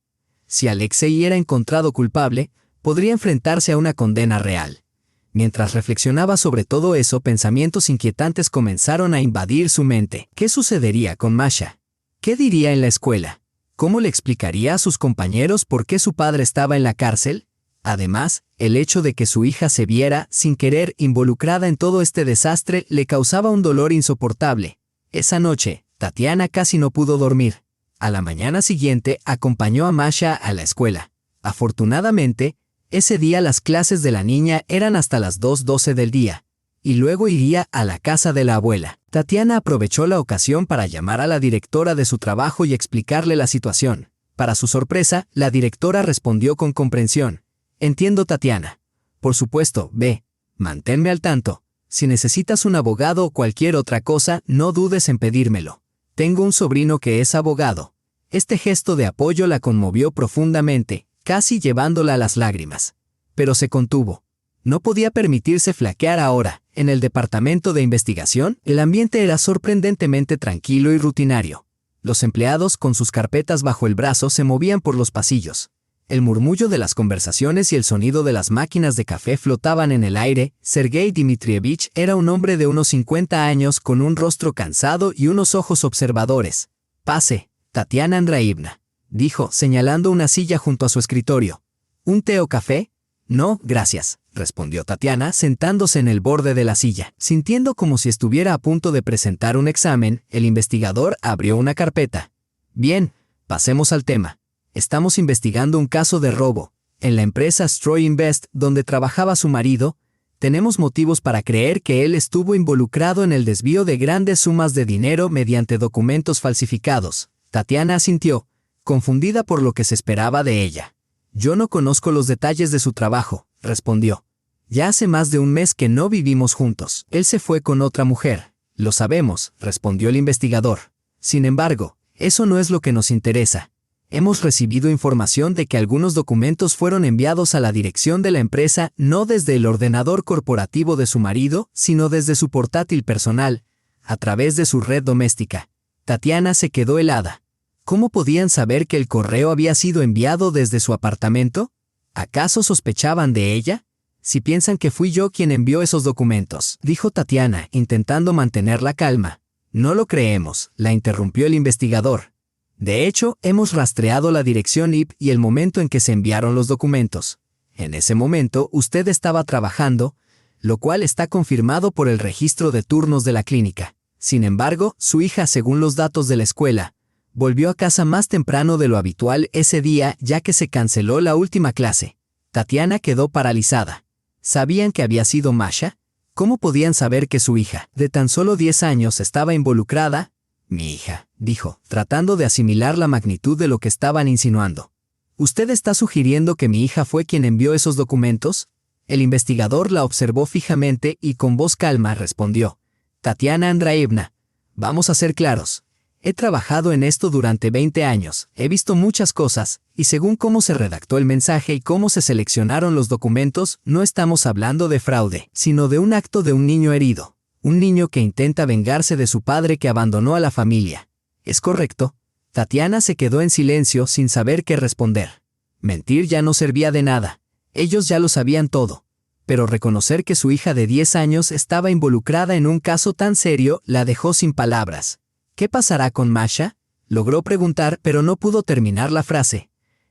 Si Alexei era encontrado culpable, podría enfrentarse a una condena real. Mientras reflexionaba sobre todo eso, pensamientos inquietantes comenzaron a invadir su mente. ¿Qué sucedería con Masha? ¿Qué diría en la escuela? ¿Cómo le explicaría a sus compañeros por qué su padre estaba en la cárcel? Además, el hecho de que su hija se viera, sin querer, involucrada en todo este desastre le causaba un dolor insoportable. Esa noche, Tatiana casi no pudo dormir. A la mañana siguiente, acompañó a Masha a la escuela. Afortunadamente, ese día las clases de la niña eran hasta las 2:12 del día, y luego iría a la casa de la abuela. Tatiana aprovechó la ocasión para llamar a la directora de su trabajo y explicarle la situación. Para su sorpresa, la directora respondió con comprensión. Entiendo, Tatiana. Por supuesto, ve. Manténme al tanto. Si necesitas un abogado o cualquier otra cosa, no dudes en pedírmelo. Tengo un sobrino que es abogado. Este gesto de apoyo la conmovió profundamente, casi llevándola a las lágrimas. Pero se contuvo. No podía permitirse flaquear ahora. En el departamento de investigación, el ambiente era sorprendentemente tranquilo y rutinario. Los empleados, con sus carpetas bajo el brazo, se movían por los pasillos. El murmullo de las conversaciones y el sonido de las máquinas de café flotaban en el aire. Sergei Dmitrievich era un hombre de unos 50 años con un rostro cansado y unos ojos observadores. Pase, Tatiana Andreevna, dijo, señalando una silla junto a su escritorio. ¿Un té o café? No, gracias, respondió Tatiana, sentándose en el borde de la silla. Sintiendo como si estuviera a punto de presentar un examen, el investigador abrió una carpeta. Bien, pasemos al tema. Estamos investigando un caso de robo. En la empresa Stroy Invest, donde trabajaba su marido, tenemos motivos para creer que él estuvo involucrado en el desvío de grandes sumas de dinero mediante documentos falsificados. Tatiana asintió, confundida por lo que se esperaba de ella. Yo no conozco los detalles de su trabajo, respondió. Ya hace más de un mes que no vivimos juntos. Él se fue con otra mujer. Lo sabemos, respondió el investigador. Sin embargo, eso no es lo que nos interesa. Hemos recibido información de que algunos documentos fueron enviados a la dirección de la empresa no desde el ordenador corporativo de su marido, sino desde su portátil personal, a través de su red doméstica. Tatiana se quedó helada. ¿Cómo podían saber que el correo había sido enviado desde su apartamento? ¿Acaso sospechaban de ella? Si piensan que fui yo quien envió esos documentos, dijo Tatiana, intentando mantener la calma. No lo creemos, la interrumpió el investigador. De hecho, hemos rastreado la dirección IP y el momento en que se enviaron los documentos. En ese momento, usted estaba trabajando, lo cual está confirmado por el registro de turnos de la clínica. Sin embargo, su hija, según los datos de la escuela, volvió a casa más temprano de lo habitual ese día ya que se canceló la última clase. Tatiana quedó paralizada. ¿Sabían que había sido Masha? ¿Cómo podían saber que su hija, de tan solo 10 años, estaba involucrada? Mi hija, dijo, tratando de asimilar la magnitud de lo que estaban insinuando. ¿Usted está sugiriendo que mi hija fue quien envió esos documentos? El investigador la observó fijamente y con voz calma respondió. Tatiana Andreevna, vamos a ser claros. He trabajado en esto durante 20 años, he visto muchas cosas, y según cómo se redactó el mensaje y cómo se seleccionaron los documentos, no estamos hablando de fraude, sino de un acto de un niño herido. Un niño que intenta vengarse de su padre que abandonó a la familia. ¿Es correcto? Tatiana se quedó en silencio sin saber qué responder. Mentir ya no servía de nada. Ellos ya lo sabían todo. Pero reconocer que su hija de 10 años estaba involucrada en un caso tan serio la dejó sin palabras. ¿Qué pasará con Masha? Logró preguntar, pero no pudo terminar la frase.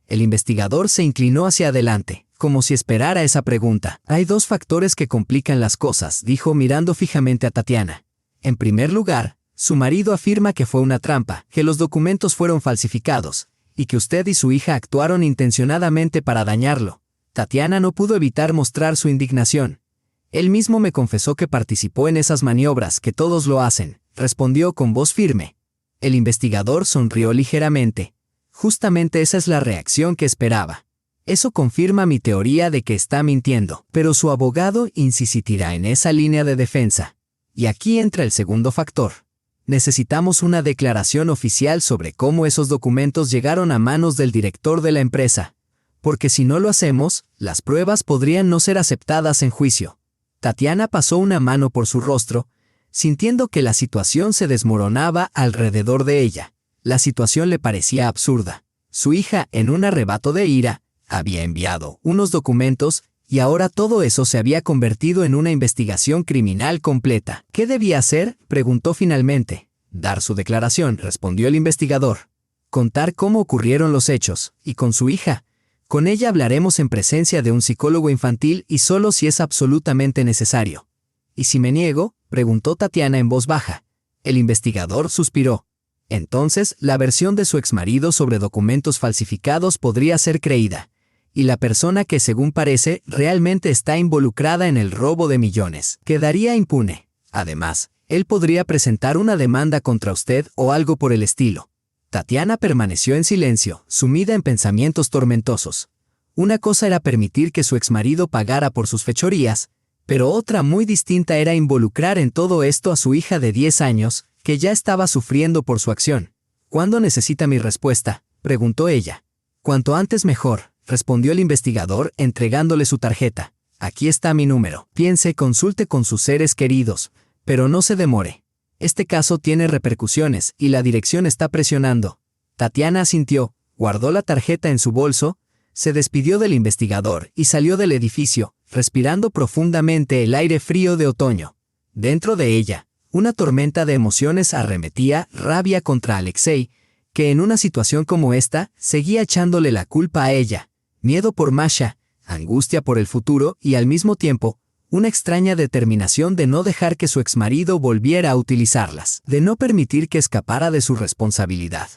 El investigador se inclinó hacia adelante, como si esperara esa pregunta. Hay dos factores que complican las cosas, dijo mirando fijamente a Tatiana. En primer lugar, su marido afirma que fue una trampa, que los documentos fueron falsificados, y que usted y su hija actuaron intencionadamente para dañarlo. Tatiana no pudo evitar mostrar su indignación. Él mismo me confesó que participó en esas maniobras, que todos lo hacen, respondió con voz firme. El investigador sonrió ligeramente. Justamente esa es la reacción que esperaba. Eso confirma mi teoría de que está mintiendo, pero su abogado insistirá en esa línea de defensa. Y aquí entra el segundo factor. Necesitamos una declaración oficial sobre cómo esos documentos llegaron a manos del director de la empresa. Porque si no lo hacemos, las pruebas podrían no ser aceptadas en juicio. Tatiana pasó una mano por su rostro, sintiendo que la situación se desmoronaba alrededor de ella. La situación le parecía absurda. Su hija, en un arrebato de ira, había enviado unos documentos y ahora todo eso se había convertido en una investigación criminal completa. ¿Qué debía hacer?, preguntó finalmente. Dar su declaración, respondió el investigador. Contar cómo ocurrieron los hechos, y con su hija. Con ella hablaremos en presencia de un psicólogo infantil y solo si es absolutamente necesario. ¿Y si me niego?, preguntó Tatiana en voz baja. El investigador suspiró. Entonces, la versión de su exmarido sobre documentos falsificados podría ser creída. Y la persona que, según parece, realmente está involucrada en el robo de millones quedaría impune. Además, él podría presentar una demanda contra usted o algo por el estilo. Tatiana permaneció en silencio, sumida en pensamientos tormentosos. Una cosa era permitir que su exmarido pagara por sus fechorías, pero otra muy distinta era involucrar en todo esto a su hija de 10 años, que ya estaba sufriendo por su acción. ¿Cuándo necesita mi respuesta?, preguntó ella. Cuanto antes mejor, respondió el investigador entregándole su tarjeta. Aquí está mi número. Piense, consulte con sus seres queridos, pero no se demore. Este caso tiene repercusiones y la dirección está presionando. Tatiana asintió, guardó la tarjeta en su bolso, se despidió del investigador y salió del edificio, respirando profundamente el aire frío de otoño. Dentro de ella, una tormenta de emociones arremetía rabia contra Alexei, que en una situación como esta, seguía echándole la culpa a ella, miedo por Masha, angustia por el futuro y al mismo tiempo, una extraña determinación de no dejar que su exmarido volviera a utilizarlas, de no permitir que escapara de su responsabilidad.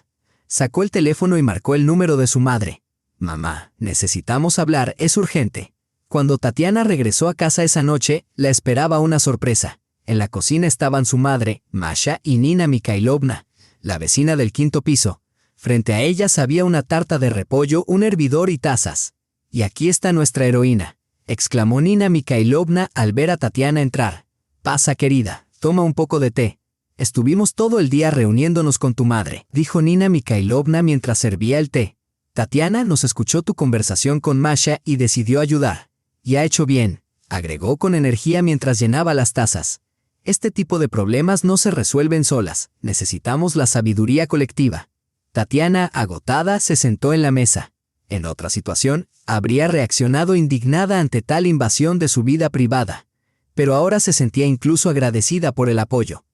Sacó el teléfono y marcó el número de su madre. Mamá, necesitamos hablar, es urgente. Cuando Tatiana regresó a casa esa noche, la esperaba una sorpresa. En la cocina estaban su madre, Masha, y Nina Mikhailovna, la vecina del quinto piso. Frente a ellas había una tarta de repollo, un hervidor y tazas. «Y aquí está nuestra heroína», exclamó Nina Mikhailovna al ver a Tatiana entrar. «Pasa, querida, toma un poco de té. Estuvimos todo el día reuniéndonos con tu madre», dijo Nina Mikhailovna mientras servía el té. «Tatiana nos escuchó tu conversación con Masha y decidió ayudar. Y ha hecho bien», agregó con energía mientras llenaba las tazas. «Este tipo de problemas no se resuelven solas, necesitamos la sabiduría colectiva». Tatiana, agotada, se sentó en la mesa. En otra situación, habría reaccionado indignada ante tal invasión de su vida privada. Pero ahora se sentía incluso agradecida por el apoyo.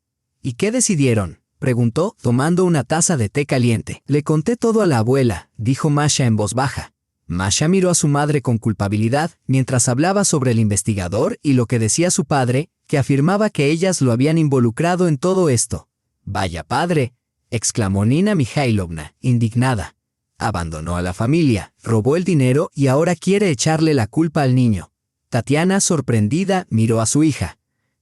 «¿Y qué decidieron?», preguntó, tomando una taza de té caliente. «Le conté todo a la abuela», dijo Masha en voz baja. Masha miró a su madre con culpabilidad mientras hablaba sobre el investigador y lo que decía su padre, que afirmaba que ellas lo habían involucrado en todo esto. «Vaya padre», exclamó Nina Mikhailovna, indignada. «Abandonó a la familia, robó el dinero y ahora quiere echarle la culpa al niño». Tatiana, sorprendida, miró a su hija.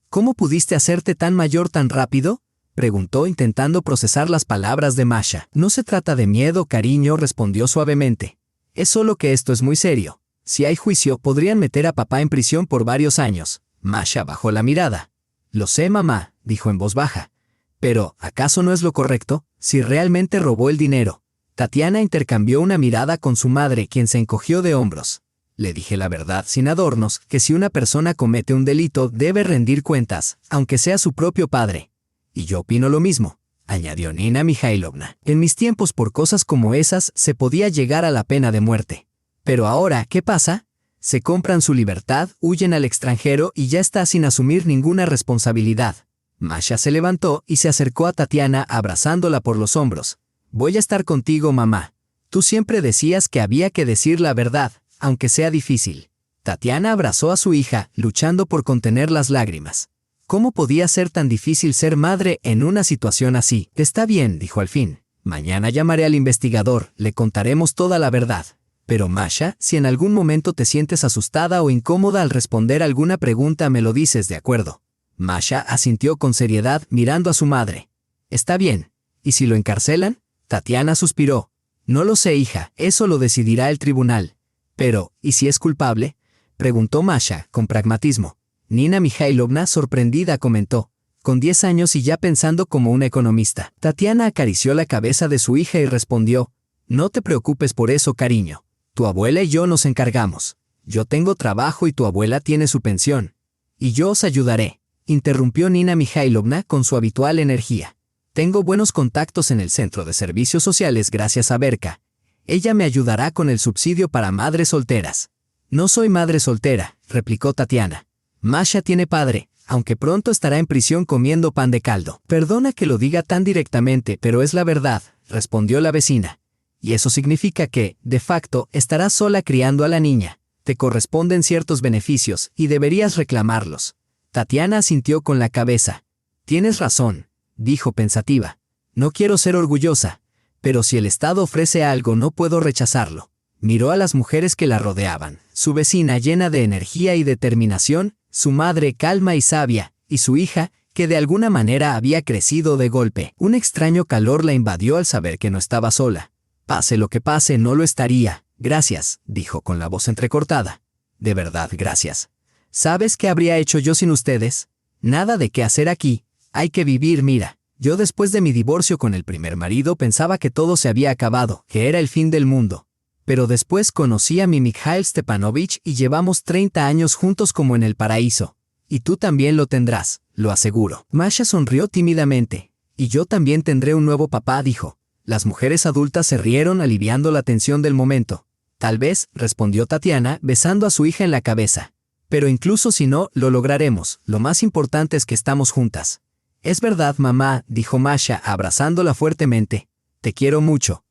«¿Cómo pudiste hacerte tan mayor tan rápido?», preguntó intentando procesar las palabras de Masha. «No se trata de miedo, cariño», respondió suavemente. «Es solo que esto es muy serio. Si hay juicio, podrían meter a papá en prisión por varios años». Masha bajó la mirada. «Lo sé, mamá», dijo en voz baja. «Pero, ¿acaso no es lo correcto? Si realmente robó el dinero». Tatiana intercambió una mirada con su madre, quien se encogió de hombros. «Le dije la verdad sin adornos, que si una persona comete un delito debe rendir cuentas, aunque sea su propio padre. Y yo opino lo mismo», añadió Nina Mikhailovna. «En mis tiempos por cosas como esas se podía llegar a la pena de muerte. Pero ahora, ¿qué pasa? Se compran su libertad, huyen al extranjero y ya está sin asumir ninguna responsabilidad». Masha se levantó y se acercó a Tatiana abrazándola por los hombros. «Voy a estar contigo, mamá. Tú siempre decías que había que decir la verdad, aunque sea difícil». Tatiana abrazó a su hija, luchando por contener las lágrimas. ¿Cómo podía ser tan difícil ser madre en una situación así? «Está bien», dijo al fin. «Mañana llamaré al investigador, le contaremos toda la verdad. Pero Masha, si en algún momento te sientes asustada o incómoda al responder alguna pregunta, me lo dices, ¿de acuerdo?». Masha asintió con seriedad mirando a su madre. «Está bien. ¿Y si lo encarcelan? Tatiana suspiró. No lo sé, hija, eso lo decidirá el tribunal. Pero, ¿y si es culpable? Preguntó Masha, con pragmatismo. Nina Mikhailovna, sorprendida, comentó. Con 10 años y ya pensando como una economista. Tatiana acarició la cabeza de su hija y respondió. No te preocupes por eso, cariño. Tu abuela y yo nos encargamos. Yo tengo trabajo y tu abuela tiene su pensión. Y yo os ayudaré, interrumpió Nina Mikhailovna con su habitual energía. Tengo buenos contactos en el Centro de Servicios Sociales gracias a Berka. Ella me ayudará con el subsidio para madres solteras. No soy madre soltera, replicó Tatiana. Masha tiene padre, aunque pronto estará en prisión comiendo pan de caldo. Perdona que lo diga tan directamente, pero es la verdad, respondió la vecina. Y eso significa que, de facto, estarás sola criando a la niña. Te corresponden ciertos beneficios y deberías reclamarlos. Tatiana asintió con la cabeza. Tienes razón, dijo pensativa. No quiero ser orgullosa, pero si el Estado ofrece algo no puedo rechazarlo. Miró a las mujeres que la rodeaban, su vecina llena de energía y determinación, su madre calma y sabia, y su hija, que de alguna manera había crecido de golpe. Un extraño calor la invadió al saber que no estaba sola. Pase lo que pase, no lo estaría. Gracias, dijo con la voz entrecortada. De verdad, gracias. ¿Sabes qué habría hecho yo sin ustedes? Nada de qué hacer aquí. Hay que vivir, mira. Yo después de mi divorcio con el primer marido pensaba que todo se había acabado, que era el fin del mundo. Pero después conocí a mi Mikhail Stepanovich y llevamos 30 años juntos como en el paraíso. Y tú también lo tendrás, lo aseguro. Masha sonrió tímidamente. Y yo también tendré un nuevo papá, dijo. Las mujeres adultas se rieron aliviando la tensión del momento. Tal vez, respondió Tatiana, besando a su hija en la cabeza. Pero incluso si no, lo lograremos. Lo más importante es que estamos juntas. Es verdad, mamá, dijo Masha, abrazándola fuertemente. Te quiero mucho.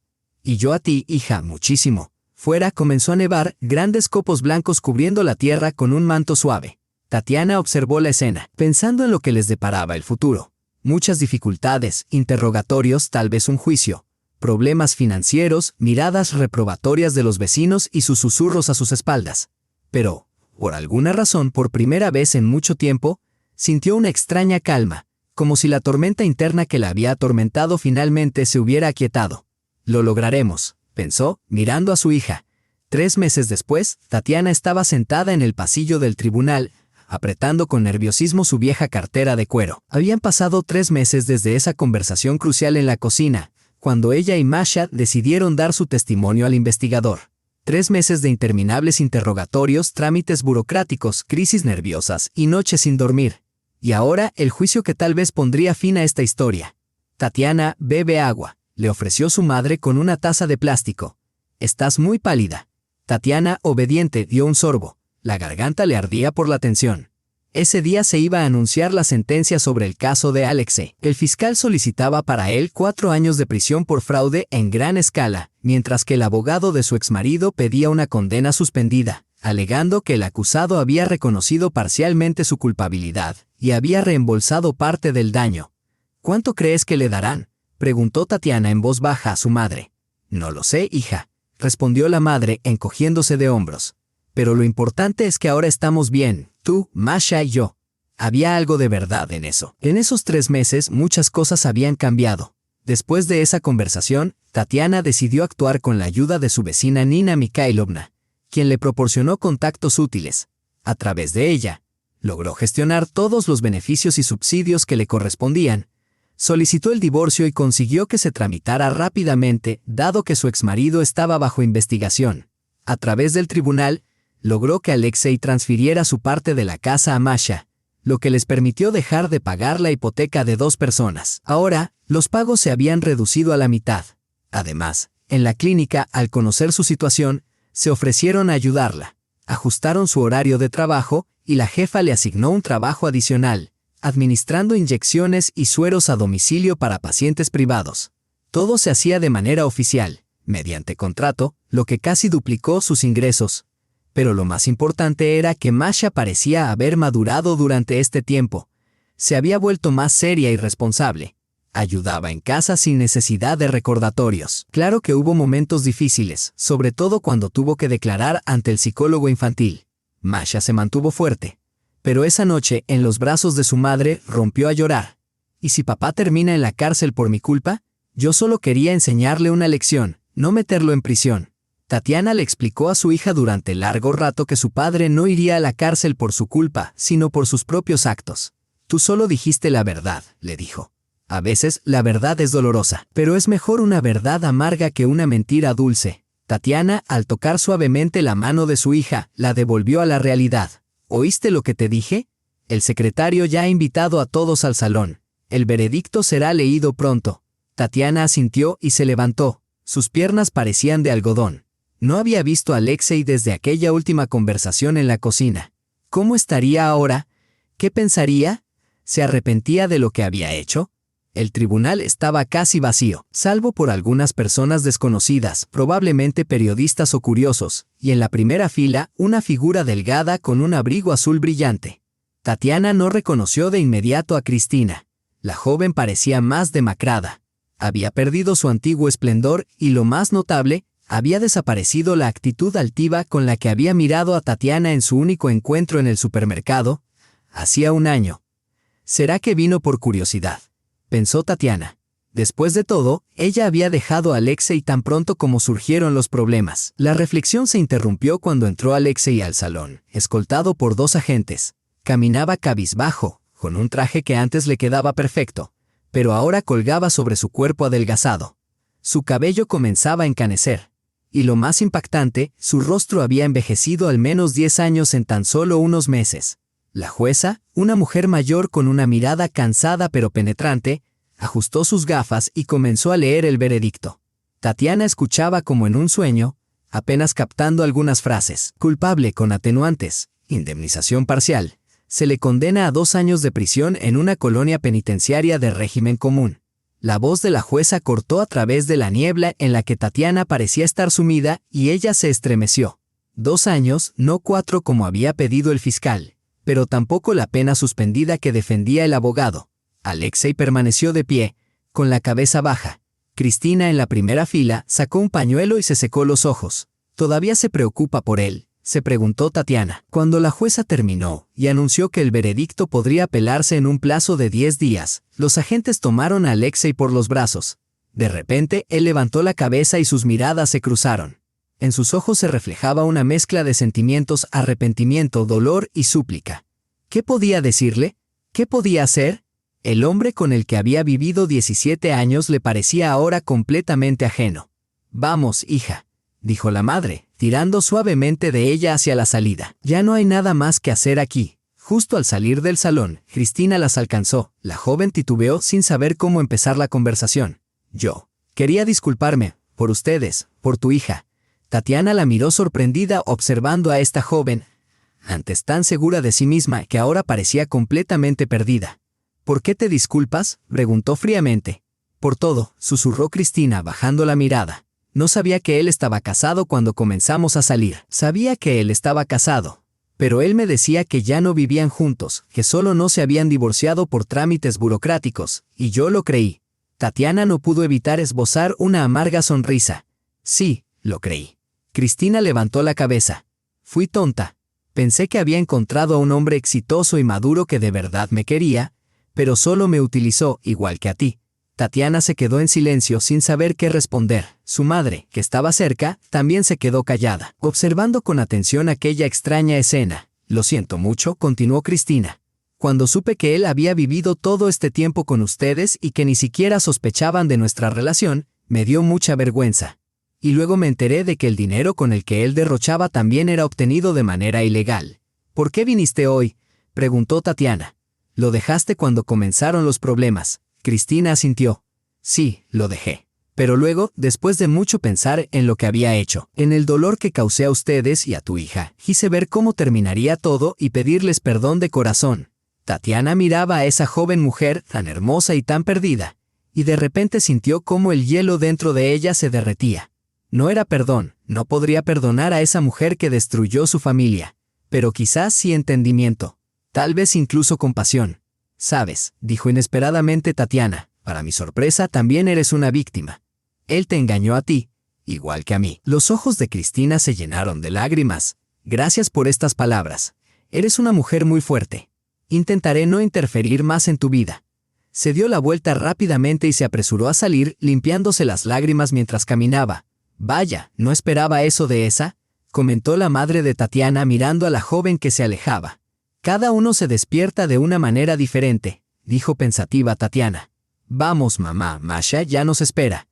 Y yo a ti, hija, muchísimo. Fuera comenzó a nevar, grandes copos blancos cubriendo la tierra con un manto suave. Tatiana observó la escena, pensando en lo que les deparaba el futuro. Muchas dificultades, interrogatorios, tal vez un juicio, problemas financieros, miradas reprobatorias de los vecinos y sus susurros a sus espaldas. Pero, por alguna razón, por primera vez en mucho tiempo, sintió una extraña calma, como si la tormenta interna que la había atormentado finalmente se hubiera aquietado. Lo lograremos, pensó, mirando a su hija. 3 meses después, Tatiana estaba sentada en el pasillo del tribunal, apretando con nerviosismo su vieja cartera de cuero. Habían pasado 3 meses desde esa conversación crucial en la cocina, cuando ella y Masha decidieron dar su testimonio al investigador. 3 meses de interminables interrogatorios, trámites burocráticos, crisis nerviosas y noches sin dormir. Y ahora el juicio que tal vez pondría fin a esta historia. Tatiana, bebe agua, le ofreció su madre con una taza de plástico. Estás muy pálida. Tatiana, obediente, dio un sorbo. La garganta le ardía por la tensión. Ese día se iba a anunciar la sentencia sobre el caso de Alexei. El fiscal solicitaba para él 4 años de prisión por fraude en gran escala, mientras que el abogado de su exmarido pedía una condena suspendida, alegando que el acusado había reconocido parcialmente su culpabilidad y había reembolsado parte del daño. ¿Cuánto crees que le darán?, preguntó Tatiana en voz baja a su madre. No lo sé, hija, respondió la madre encogiéndose de hombros. Pero lo importante es que ahora estamos bien, tú, Masha y yo. Había algo de verdad en eso. En esos 3 meses muchas cosas habían cambiado. Después de esa conversación, Tatiana decidió actuar con la ayuda de su vecina Nina Mikhailovna, quien le proporcionó contactos útiles. A través de ella, logró gestionar todos los beneficios y subsidios que le correspondían. Solicitó el divorcio y consiguió que se tramitara rápidamente, dado que su exmarido estaba bajo investigación. A través del tribunal, logró que Alexei transfiriera su parte de la casa a Masha, lo que les permitió dejar de pagar la hipoteca de 2 personas. Ahora, los pagos se habían reducido a la mitad. Además, en la clínica, al conocer su situación, se ofrecieron a ayudarla. Ajustaron su horario de trabajo y la jefa le asignó un trabajo adicional, administrando inyecciones y sueros a domicilio para pacientes privados. Todo se hacía de manera oficial, mediante contrato, lo que casi duplicó sus ingresos. Pero lo más importante era que Masha parecía haber madurado durante este tiempo. Se había vuelto más seria y responsable. Ayudaba en casa sin necesidad de recordatorios. Claro que hubo momentos difíciles, sobre todo cuando tuvo que declarar ante el psicólogo infantil. Masha se mantuvo fuerte. Pero esa noche, en los brazos de su madre, rompió a llorar. ¿Y si papá termina en la cárcel por mi culpa?, Yo solo quería enseñarle una lección, no meterlo en prisión. Tatiana le explicó a su hija durante largo rato que su padre no iría a la cárcel por su culpa, sino por sus propios actos. Tú solo dijiste la verdad, le dijo. A veces, la verdad es dolorosa, pero es mejor una verdad amarga que una mentira dulce. Tatiana, al tocar suavemente la mano de su hija, la devolvió a la realidad. ¿Oíste lo que te dije? El secretario ya ha invitado a todos al salón. El veredicto será leído pronto. Tatiana asintió y se levantó. Sus piernas parecían de algodón. No había visto a Alexei desde aquella última conversación en la cocina. ¿Cómo estaría ahora? ¿Qué pensaría? ¿Se arrepentía de lo que había hecho? El tribunal estaba casi vacío, salvo por algunas personas desconocidas, probablemente periodistas o curiosos, y en la primera fila, una figura delgada con un abrigo azul brillante. Tatiana no reconoció de inmediato a Cristina. La joven parecía más demacrada. Había perdido su antiguo esplendor y, lo más notable, había desaparecido la actitud altiva con la que había mirado a Tatiana en su único encuentro en el supermercado. Hacía un año. ¿Será que vino por curiosidad?, pensó Tatiana. Después de todo, ella había dejado a Alexei tan pronto como surgieron los problemas. La reflexión se interrumpió cuando entró Alexei al salón, escoltado por 2 agentes. Caminaba cabizbajo, con un traje que antes le quedaba perfecto, pero ahora colgaba sobre su cuerpo adelgazado. Su cabello comenzaba a encanecer. Y lo más impactante, su rostro había envejecido al menos 10 años en tan solo unos meses. La jueza, una mujer mayor con una mirada cansada pero penetrante, ajustó sus gafas y comenzó a leer el veredicto. Tatiana escuchaba como en un sueño, apenas captando algunas frases. Culpable con atenuantes, indemnización parcial. Se le condena a 2 años de prisión en una colonia penitenciaria de régimen común. La voz de la jueza cortó a través de la niebla en la que Tatiana parecía estar sumida y ella se estremeció. 2 años, no 4 como había pedido el fiscal, pero tampoco la pena suspendida que defendía el abogado. Alexei permaneció de pie, con la cabeza baja. Cristina, en la primera fila, sacó un pañuelo y se secó los ojos. ¿Todavía se preocupa por él?, se preguntó Tatiana. Cuando la jueza terminó y anunció que el veredicto podría apelarse en un plazo de 10 días, los agentes tomaron a Alexei por los brazos. De repente, él levantó la cabeza y sus miradas se cruzaron. En sus ojos se reflejaba una mezcla de sentimientos: arrepentimiento, dolor y súplica. ¿Qué podía decirle? ¿Qué podía hacer? El hombre con el que había vivido 17 años le parecía ahora completamente ajeno. «Vamos, hija», dijo la madre, tirando suavemente de ella hacia la salida. «Ya no hay nada más que hacer aquí». Justo al salir del salón, Cristina las alcanzó. La joven titubeó sin saber cómo empezar la conversación. «Yo quería disculparme, por ustedes, por tu hija». Tatiana la miró sorprendida observando a esta joven, antes tan segura de sí misma que ahora parecía completamente perdida. «¿Por qué te disculpas?», preguntó fríamente. «Por todo», susurró Cristina bajando la mirada. «No sabía que él estaba casado cuando comenzamos a salir. Sabía que él estaba casado. Pero él me decía que ya no vivían juntos, que solo no se habían divorciado por trámites burocráticos, y yo lo creí». Tatiana no pudo evitar esbozar una amarga sonrisa. «Sí, lo creí». Cristina levantó la cabeza. «Fui tonta. Pensé que había encontrado a un hombre exitoso y maduro que de verdad me quería, pero solo me utilizó, igual que a ti». Tatiana se quedó en silencio sin saber qué responder. Su madre, que estaba cerca, también se quedó callada, observando con atención aquella extraña escena. «Lo siento mucho», continuó Cristina. «Cuando supe que él había vivido todo este tiempo con ustedes y que ni siquiera sospechaban de nuestra relación, me dio mucha vergüenza. Y luego me enteré de que el dinero con el que él derrochaba también era obtenido de manera ilegal». «¿Por qué viniste hoy?», preguntó Tatiana. «Lo dejaste cuando comenzaron los problemas». Cristina asintió. «Sí, lo dejé. Pero luego, después de mucho pensar en lo que había hecho, en el dolor que causé a ustedes y a tu hija, quise ver cómo terminaría todo y pedirles perdón de corazón». Tatiana miraba a esa joven mujer tan hermosa y tan perdida, y de repente sintió cómo el hielo dentro de ella se derretía. No era perdón, no podría perdonar a esa mujer que destruyó su familia, pero quizás sí entendimiento, tal vez incluso compasión. «Sabes», dijo inesperadamente Tatiana, «para mi sorpresa también eres una víctima. Él te engañó a ti, igual que a mí». Los ojos de Cristina se llenaron de lágrimas. «Gracias por estas palabras. Eres una mujer muy fuerte. Intentaré no interferir más en tu vida». Se dio la vuelta rápidamente y se apresuró a salir, limpiándose las lágrimas mientras caminaba. «Vaya, ¿no esperaba eso de esa?», comentó la madre de Tatiana mirando a la joven que se alejaba. «Cada uno se despierta de una manera diferente», dijo pensativa Tatiana. «Vamos, mamá, Masha ya nos espera».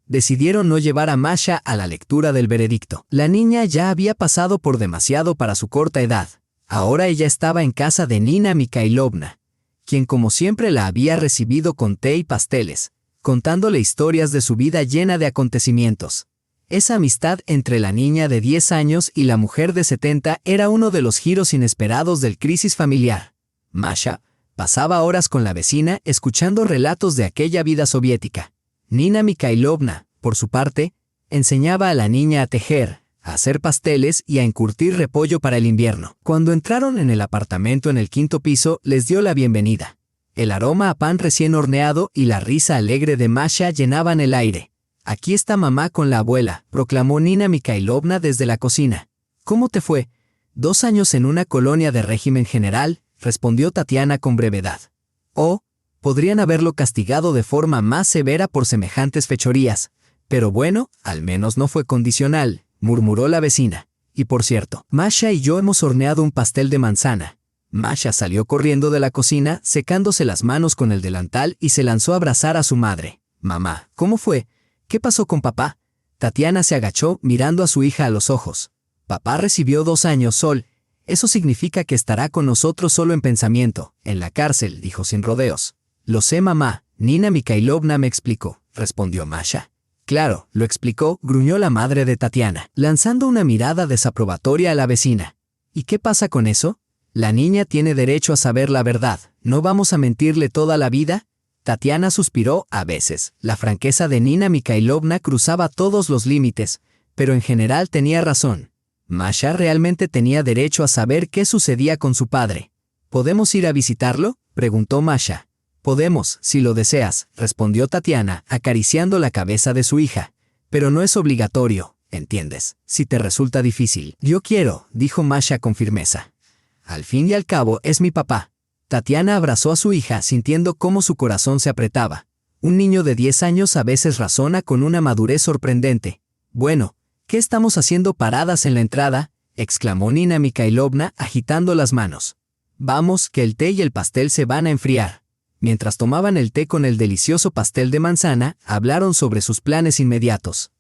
Decidieron no llevar a Masha a la lectura del veredicto. La niña ya había pasado por demasiado para su corta edad. Ahora ella estaba en casa de Nina Mikhailovna, quien como siempre la había recibido con té y pasteles, contándole historias de su vida llena de acontecimientos. Esa amistad entre la niña de 10 años y la mujer de 70 era uno de los giros inesperados del crisis familiar. Masha pasaba horas con la vecina escuchando relatos de aquella vida soviética. Nina Mikhailovna, por su parte, enseñaba a la niña a tejer, a hacer pasteles y a encurtir repollo para el invierno. Cuando entraron en el apartamento en el 5º piso, les dio la bienvenida. El aroma a pan recién horneado y la risa alegre de Masha llenaban el aire. «Aquí está mamá con la abuela», proclamó Nina Mikhailovna desde la cocina. «¿Cómo te fue?» «2 años en una colonia de régimen general», respondió Tatiana con brevedad. «Oh, podrían haberlo castigado de forma más severa por semejantes fechorías. Pero bueno, al menos no fue condicional», murmuró la vecina. «Y por cierto, Masha y yo hemos horneado un pastel de manzana». Masha salió corriendo de la cocina, secándose las manos con el delantal y se lanzó a abrazar a su madre. «Mamá, ¿cómo fue? ¿Qué pasó con papá?». Tatiana se agachó mirando a su hija a los ojos. «Papá recibió 2 años, Sol. Eso significa que estará con nosotros solo en pensamiento, en la cárcel», dijo sin rodeos. «Lo sé, mamá. Nina Mikhailovna me explicó», respondió Masha. «Claro, lo explicó», gruñó la madre de Tatiana, lanzando una mirada desaprobatoria a la vecina. «¿Y qué pasa con eso? La niña tiene derecho a saber la verdad. ¿No vamos a mentirle toda la vida?». Tatiana suspiró. A veces, la franqueza de Nina Mikhailovna cruzaba todos los límites, pero en general tenía razón. Masha realmente tenía derecho a saber qué sucedía con su padre. «¿Podemos ir a visitarlo?», preguntó Masha. «Podemos, si lo deseas», respondió Tatiana, acariciando la cabeza de su hija. «Pero no es obligatorio, ¿entiendes? Si te resulta difícil». «Yo quiero», dijo Masha con firmeza. «Al fin y al cabo, es mi papá». Tatiana abrazó a su hija sintiendo cómo su corazón se apretaba. Un niño de 10 años a veces razona con una madurez sorprendente. «Bueno, ¿qué estamos haciendo paradas en la entrada?», exclamó Nina Mikhailovna agitando las manos. «Vamos, que el té y el pastel se van a enfriar». Mientras tomaban el té con el delicioso pastel de manzana, hablaron sobre sus planes inmediatos.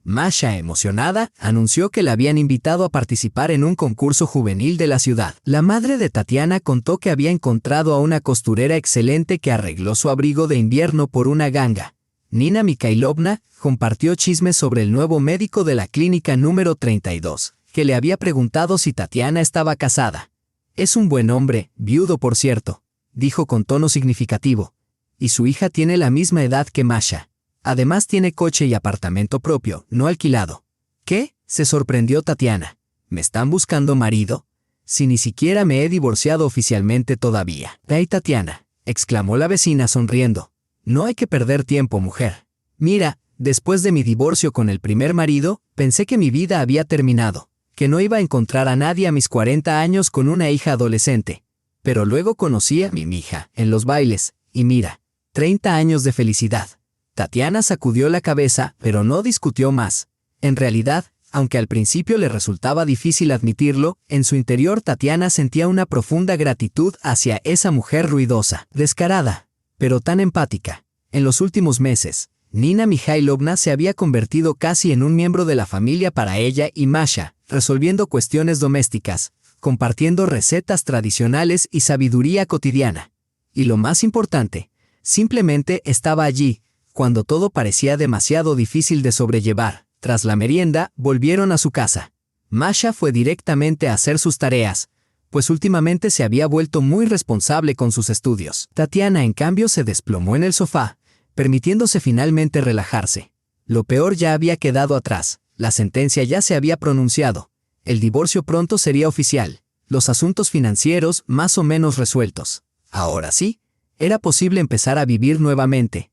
Masha, emocionada, anunció que la habían invitado a participar en un concurso juvenil de la ciudad. La madre de Tatiana contó que había encontrado a una costurera excelente que arregló su abrigo de invierno por una ganga. Nina Mikhailovna compartió chismes sobre el nuevo médico de la clínica número 32, que le había preguntado si Tatiana estaba casada. «Es un buen hombre, viudo por cierto», dijo con tono significativo. «Y su hija tiene la misma edad que Masha. Además tiene coche y apartamento propio, no alquilado». «¿Qué?», se sorprendió Tatiana. «¿Me están buscando marido? Si ni siquiera me he divorciado oficialmente todavía». «Hey, Tatiana», exclamó la vecina sonriendo. «No hay que perder tiempo, mujer. Mira, después de mi divorcio con el primer marido, pensé que mi vida había terminado, que no iba a encontrar a nadie a mis 40 años con una hija adolescente. Pero luego conocí a mi hija en los bailes, y mira, 30 años de felicidad». Tatiana sacudió la cabeza, pero no discutió más. En realidad, aunque al principio le resultaba difícil admitirlo, en su interior Tatiana sentía una profunda gratitud hacia esa mujer ruidosa, descarada, pero tan empática. En los últimos meses, Nina Mikhailovna se había convertido casi en un miembro de la familia para ella y Masha, resolviendo cuestiones domésticas, compartiendo recetas tradicionales y sabiduría cotidiana. Y lo más importante, simplemente estaba allí, cuando todo parecía demasiado difícil de sobrellevar. Tras la merienda, volvieron a su casa. Masha fue directamente a hacer sus tareas, pues últimamente se había vuelto muy responsable con sus estudios. Tatiana, en cambio, se desplomó en el sofá, permitiéndose finalmente relajarse. Lo peor ya había quedado atrás, la sentencia ya se había pronunciado, el divorcio pronto sería oficial, los asuntos financieros más o menos resueltos. Ahora sí, era posible empezar a vivir nuevamente.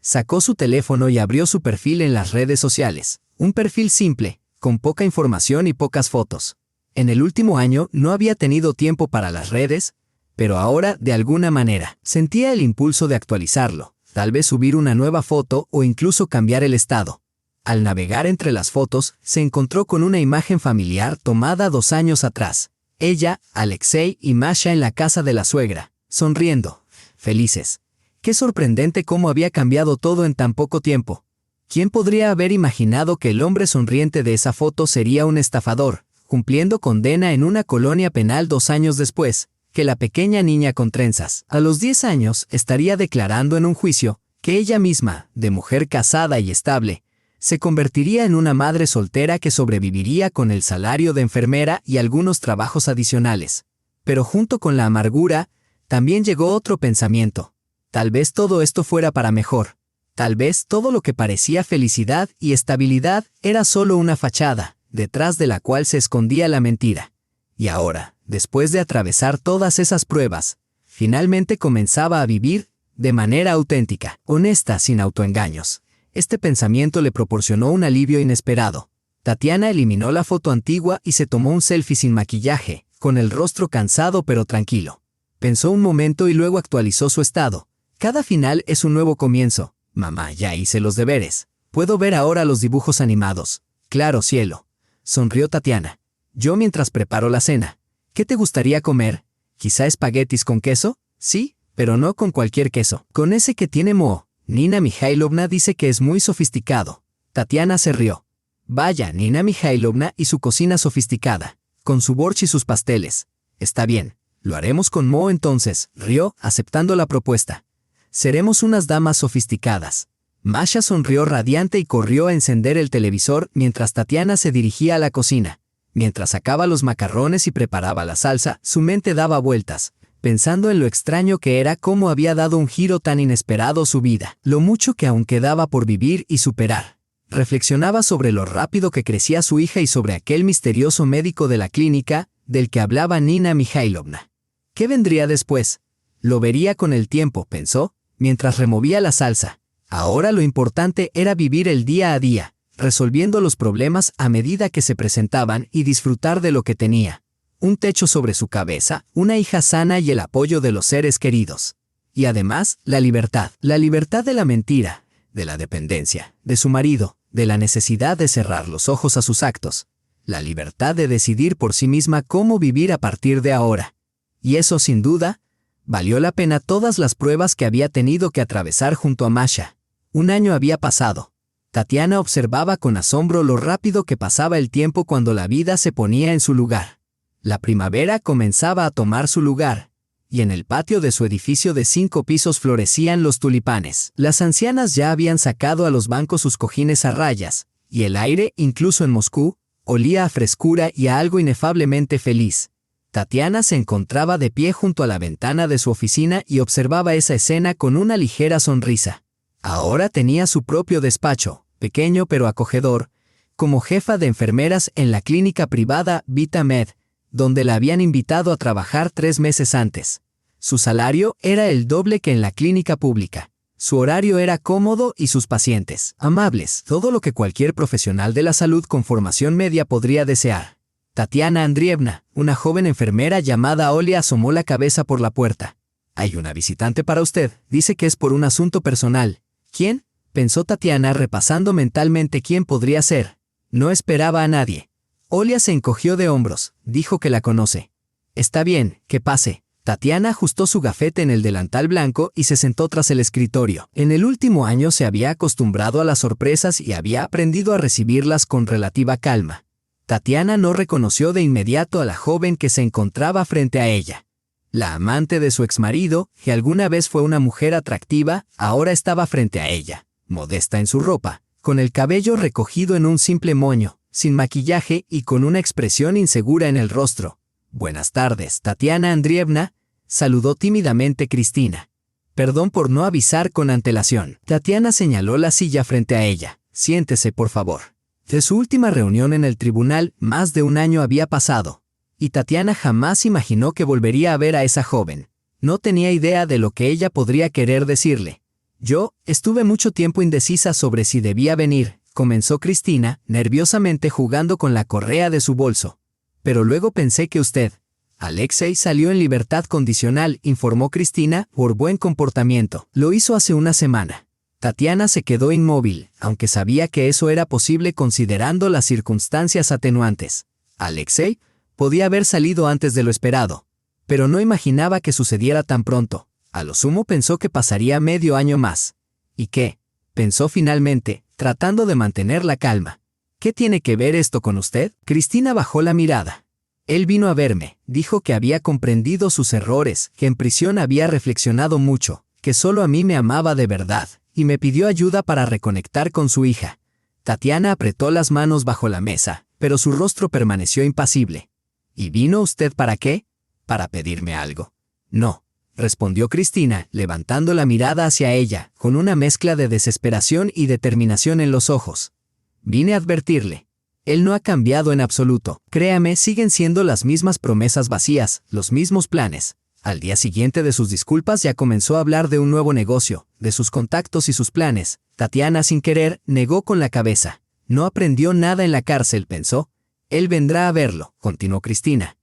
Sacó su teléfono y abrió su perfil en las redes sociales. Un perfil simple, con poca información y pocas fotos. En el último año no había tenido tiempo para las redes, Pero ahora, de alguna manera, sentía el impulso de actualizarlo, tal vez subir una nueva foto o incluso cambiar el estado. Al navegar entre las fotos, se encontró con una imagen familiar tomada 2 años atrás. Ella, Alexei y Masha en la casa de la suegra, sonriendo, felices. Qué sorprendente cómo había cambiado todo en tan poco tiempo. ¿Quién podría haber imaginado que el hombre sonriente de esa foto sería un estafador, cumpliendo condena en una colonia penal 2 años después, que la pequeña niña con trenzas, a los 10 años, estaría declarando en un juicio que ella misma, de mujer casada y estable, se convertiría en una madre soltera que sobreviviría con el salario de enfermera y algunos trabajos adicionales? Pero junto con la amargura, también llegó otro pensamiento. Tal vez todo esto fuera para mejor. Tal vez todo lo que parecía felicidad y estabilidad era solo una fachada, detrás de la cual se escondía la mentira. Y ahora, después de atravesar todas esas pruebas, finalmente comenzaba a vivir de manera auténtica, honesta, sin autoengaños. Este pensamiento le proporcionó un alivio inesperado. Tatiana eliminó la foto antigua y se tomó un selfie sin maquillaje, con el rostro cansado pero tranquilo. Pensó un momento y luego actualizó su estado. Cada final es un nuevo comienzo. Mamá, ya hice los deberes. Puedo ver ahora los dibujos animados. Claro, cielo. Sonrió Tatiana. Yo mientras preparo la cena. ¿Qué te gustaría comer? ¿Quizá espaguetis con queso? Sí, pero no con cualquier queso. Con ese que tiene moho. Nina Mikhailovna dice que es muy sofisticado. Tatiana se rió. Vaya, Nina Mikhailovna y su cocina sofisticada. Con su borsch y sus pasteles. Está bien, lo haremos con moho entonces, rió, aceptando la propuesta. Seremos unas damas sofisticadas. Masha sonrió radiante y corrió a encender el televisor mientras Tatiana se dirigía a la cocina. Mientras sacaba los macarrones y preparaba la salsa, su mente daba vueltas, pensando en lo extraño que era cómo había dado un giro tan inesperado su vida, lo mucho que aún quedaba por vivir y superar. Reflexionaba sobre lo rápido que crecía su hija y sobre aquel misterioso médico de la clínica, del que hablaba Nina Mikhailovna. ¿Qué vendría después? Lo vería con el tiempo, pensó, mientras removía la salsa. Ahora lo importante era vivir el día a día, resolviendo los problemas a medida que se presentaban y disfrutar de lo que tenía. Un techo sobre su cabeza, una hija sana y el apoyo de los seres queridos. Y además, la libertad de la mentira, de la dependencia, de su marido, de la necesidad de cerrar los ojos a sus actos. La libertad de decidir por sí misma cómo vivir a partir de ahora. Y eso, sin duda, valió la pena todas las pruebas que había tenido que atravesar junto a Masha. 1 año había pasado. Tatiana observaba con asombro lo rápido que pasaba el tiempo cuando la vida se ponía en su lugar. La primavera comenzaba a tomar su lugar, y en el patio de su edificio de 5 pisos florecían los tulipanes. Las ancianas ya habían sacado a los bancos sus cojines a rayas, y el aire, incluso en Moscú, olía a frescura y a algo inefablemente feliz. Tatiana se encontraba de pie junto a la ventana de su oficina y observaba esa escena con una ligera sonrisa. Ahora tenía su propio despacho, pequeño pero acogedor, como jefa de enfermeras en la clínica privada VitaMed, donde la habían invitado a trabajar 3 meses antes. Su salario era el doble que en la clínica pública. Su horario era cómodo y sus pacientes, amables, todo lo que cualquier profesional de la salud con formación media podría desear. Tatiana Andrievna, una joven enfermera llamada Olia, asomó la cabeza por la puerta. «Hay una visitante para usted, dice que es por un asunto personal». «¿Quién?», pensó Tatiana repasando mentalmente quién podría ser. No esperaba a nadie. Olia se encogió de hombros, dijo que la conoce. «Está bien, que pase». Tatiana ajustó su gafete en el delantal blanco y se sentó tras el escritorio. En el último año se había acostumbrado a las sorpresas y había aprendido a recibirlas con relativa calma. Tatiana no reconoció de inmediato a la joven que se encontraba frente a ella. La amante de su exmarido, que alguna vez fue una mujer atractiva, ahora estaba frente a ella, modesta en su ropa, con el cabello recogido en un simple moño, sin maquillaje y con una expresión insegura en el rostro. «Buenas tardes, Tatiana Andrievna», saludó tímidamente Cristina. «Perdón por no avisar con antelación». Tatiana señaló la silla frente a ella. «Siéntese, por favor». De su última reunión en el tribunal, más de 1 año había pasado, y Tatiana jamás imaginó que volvería a ver a esa joven. No tenía idea de lo que ella podría querer decirle. «Yo estuve mucho tiempo indecisa sobre si debía venir», comenzó Cristina, nerviosamente jugando con la correa de su bolso. «Pero luego pensé que usted, Alexei salió en libertad condicional, informó Cristina, por buen comportamiento. Lo hizo hace una semana. Tatiana se quedó inmóvil, aunque sabía que eso era posible considerando las circunstancias atenuantes. Alexei podía haber salido antes de lo esperado, pero no imaginaba que sucediera tan pronto. A lo sumo pensó que pasaría medio año más. ¿Y qué? Pensó finalmente, tratando de mantener la calma. ¿Qué tiene que ver esto con usted? Cristina bajó la mirada. Él vino a verme, dijo que había comprendido sus errores, que en prisión había reflexionado mucho, que solo a mí me amaba de verdad, y me pidió ayuda para reconectar con su hija. Tatiana apretó las manos bajo la mesa, pero su rostro permaneció impasible. ¿Y vino usted para qué? ¿Para pedirme algo? No, respondió Cristina, levantando la mirada hacia ella, con una mezcla de desesperación y determinación en los ojos. Vine a advertirle. Él no ha cambiado en absoluto. Créame, siguen siendo las mismas promesas vacías, los mismos planes. Al día siguiente de sus disculpas ya comenzó a hablar de un nuevo negocio, de sus contactos y sus planes. Tatiana, sin querer, negó con la cabeza. No aprendió nada en la cárcel, pensó. Él vendrá a verlo, continuó Cristina.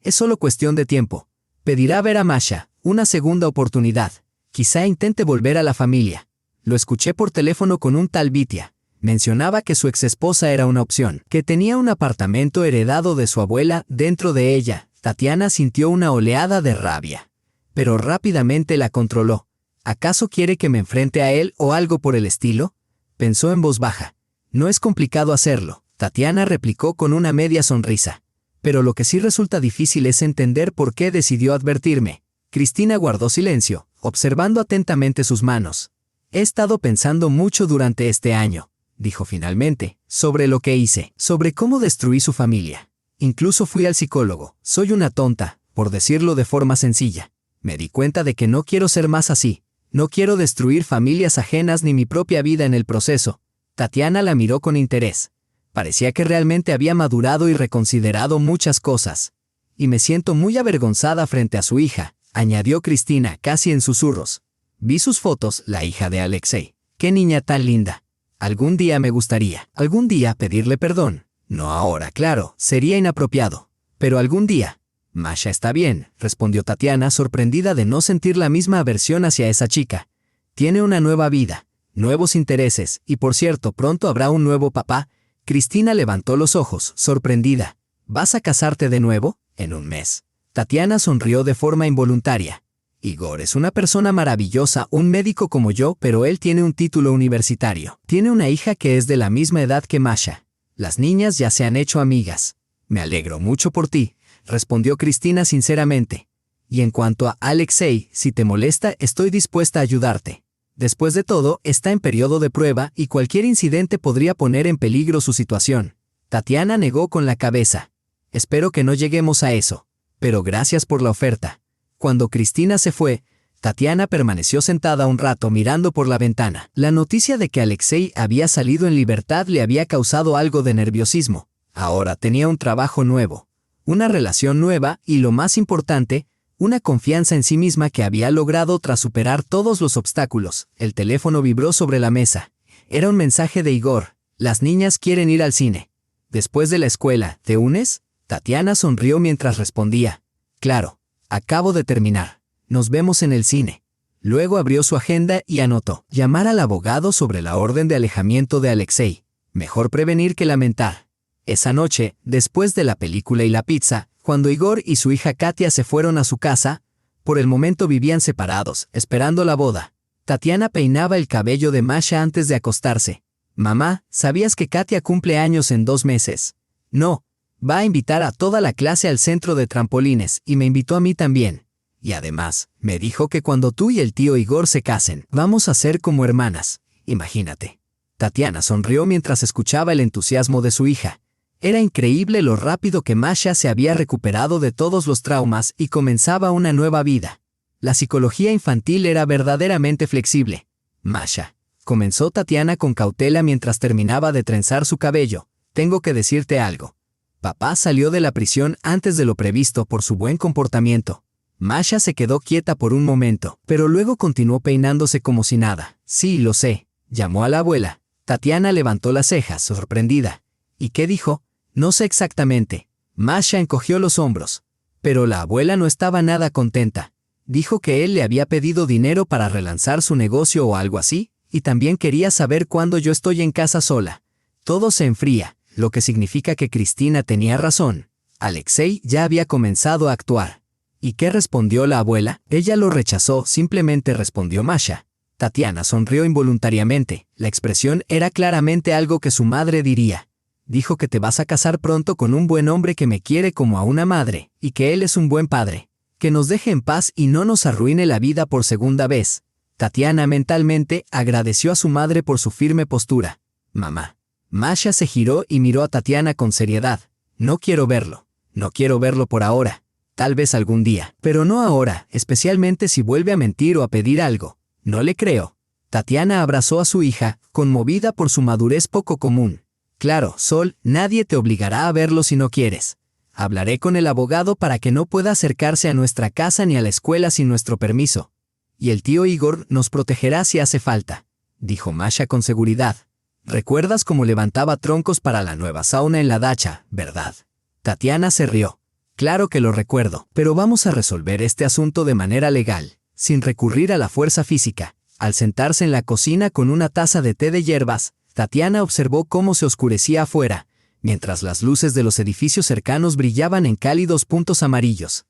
Es solo cuestión de tiempo. Pedirá ver a Masha, una segunda oportunidad. Quizá intente volver a la familia. Lo escuché por teléfono con un tal Vitia. Mencionaba que su exesposa era una opción, que tenía un apartamento heredado de su abuela dentro de ella. Tatiana sintió una oleada de rabia, pero rápidamente la controló. ¿Acaso quiere que me enfrente a él o algo por el estilo? Pensó en voz baja. No es complicado hacerlo, Tatiana replicó con una media sonrisa. Pero lo que sí resulta difícil es entender por qué decidió advertirme. Cristina guardó silencio, observando atentamente sus manos. He estado pensando mucho durante este año, dijo finalmente, sobre lo que hice, sobre cómo destruí su familia. Incluso fui al psicólogo. Soy una tonta, por decirlo de forma sencilla. Me di cuenta de que no quiero ser más así. No quiero destruir familias ajenas ni mi propia vida en el proceso. Tatiana la miró con interés. Parecía que realmente había madurado y reconsiderado muchas cosas. Y me siento muy avergonzada frente a su hija, añadió Cristina, casi en susurros. Vi sus fotos, la hija de Alexei. Qué niña tan linda. Algún día me gustaría, algún día pedirle perdón. No ahora, claro, sería inapropiado. Pero algún día. Masha está bien, respondió Tatiana, sorprendida de no sentir la misma aversión hacia esa chica. Tiene una nueva vida, nuevos intereses, y por cierto, pronto habrá un nuevo papá. Cristina levantó los ojos, sorprendida. ¿Vas a casarte de nuevo? En un mes. Tatiana sonrió de forma involuntaria. Igor es una persona maravillosa, un médico como yo, pero él tiene un título universitario. Tiene una hija que es de la misma edad que Masha. Las niñas ya se han hecho amigas. Me alegro mucho por ti, respondió Cristina sinceramente. Y en cuanto a Alexei, si te molesta, estoy dispuesta a ayudarte. Después de todo, está en periodo de prueba y cualquier incidente podría poner en peligro su situación. Tatiana negó con la cabeza. Espero que no lleguemos a eso. Pero gracias por la oferta. Cuando Cristina se fue, Tatiana permaneció sentada un rato mirando por la ventana. La noticia de que Alexei había salido en libertad le había causado algo de nerviosismo. Ahora tenía un trabajo nuevo, una relación nueva y, lo más importante, una confianza en sí misma que había logrado tras superar todos los obstáculos. El teléfono vibró sobre la mesa. Era un mensaje de Igor. Las niñas quieren ir al cine. Después de la escuela, ¿te unes? Tatiana sonrió mientras respondía. Claro, acabo de terminar. Nos vemos en el cine. Luego abrió su agenda y anotó. Llamar al abogado sobre la orden de alejamiento de Alexei. Mejor prevenir que lamentar. Esa noche, después de la película y la pizza, cuando Igor y su hija Katia se fueron a su casa, por el momento vivían separados, esperando la boda. Tatiana peinaba el cabello de Masha antes de acostarse. Mamá, ¿sabías que Katia cumple años en 2 meses? No, va a invitar a toda la clase al centro de trampolines y me invitó a mí también. Y además, me dijo que cuando tú y el tío Igor se casen, vamos a ser como hermanas. Imagínate. Tatiana sonrió mientras escuchaba el entusiasmo de su hija. Era increíble lo rápido que Masha se había recuperado de todos los traumas y comenzaba una nueva vida. La psicología infantil era verdaderamente flexible. Masha, comenzó Tatiana con cautela mientras terminaba de trenzar su cabello, tengo que decirte algo. Papá salió de la prisión antes de lo previsto por su buen comportamiento. Masha se quedó quieta por un momento, pero luego continuó peinándose como si nada. Sí, lo sé. Llamó a la abuela. Tatiana levantó las cejas, sorprendida. ¿Y qué dijo? No sé exactamente. Masha encogió los hombros. Pero la abuela no estaba nada contenta. Dijo que él le había pedido dinero para relanzar su negocio o algo así, y también quería saber cuándo yo estoy en casa sola. Todo se enfría, lo que significa que Cristina tenía razón. Alexei ya había comenzado a actuar. ¿Y qué respondió la abuela? Ella lo rechazó, simplemente respondió Masha. Tatiana sonrió involuntariamente. La expresión era claramente algo que su madre diría. Dijo que te vas a casar pronto con un buen hombre que me quiere como a una madre, y que él es un buen padre. Que nos deje en paz y no nos arruine la vida por segunda vez. Tatiana mentalmente agradeció a su madre por su firme postura. Mamá. Masha se giró y miró a Tatiana con seriedad. No quiero verlo. No quiero verlo por ahora. Tal vez algún día. Pero no ahora, especialmente si vuelve a mentir o a pedir algo. No le creo. Tatiana abrazó a su hija, conmovida por su madurez poco común. Claro, Sol, nadie te obligará a verlo si no quieres. Hablaré con el abogado para que no pueda acercarse a nuestra casa ni a la escuela sin nuestro permiso. Y el tío Igor nos protegerá si hace falta, dijo Masha con seguridad. ¿Recuerdas cómo levantaba troncos para la nueva sauna en la dacha, verdad? Tatiana se rió. Claro que lo recuerdo, pero vamos a resolver este asunto de manera legal, sin recurrir a la fuerza física. Al sentarse en la cocina con una taza de té de hierbas, Tatiana observó cómo se oscurecía afuera, mientras las luces de los edificios cercanos brillaban en cálidos puntos amarillos.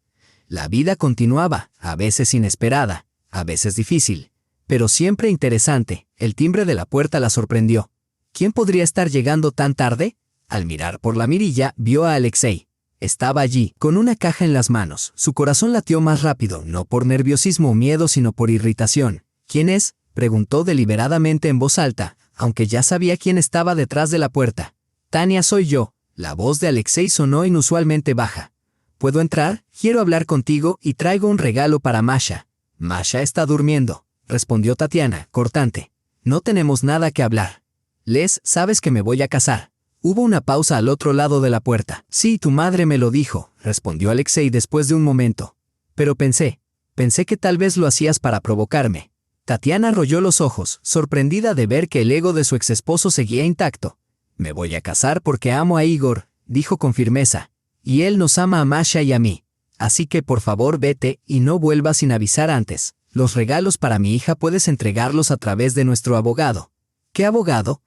La vida continuaba, a veces inesperada, a veces difícil, pero siempre interesante. El timbre de la puerta la sorprendió. ¿Quién podría estar llegando tan tarde? Al mirar por la mirilla, vio a Alexei. Estaba allí, con una caja en las manos. Su corazón latió más rápido, no por nerviosismo o miedo, sino por irritación. ¿Quién es?, preguntó deliberadamente en voz alta, aunque ya sabía quién estaba detrás de la puerta. Tania, soy yo. La voz de Alexei sonó inusualmente baja. ¿Puedo entrar? Quiero hablar contigo y traigo un regalo para Masha. Masha está durmiendo, respondió Tatiana, cortante. No tenemos nada que hablar. Les, sabes que me voy a casar. Hubo una pausa al otro lado de la puerta. Sí, tu madre me lo dijo, respondió Alexei después de un momento. Pero pensé que tal vez lo hacías para provocarme. Tatiana arrolló los ojos, sorprendida de ver que el ego de su exesposo seguía intacto. Me voy a casar porque amo a Igor, dijo con firmeza. Y él nos ama a Masha y a mí. Así que por favor vete y no vuelvas sin avisar antes. Los regalos para mi hija puedes entregarlos a través de nuestro abogado. ¿Qué abogado?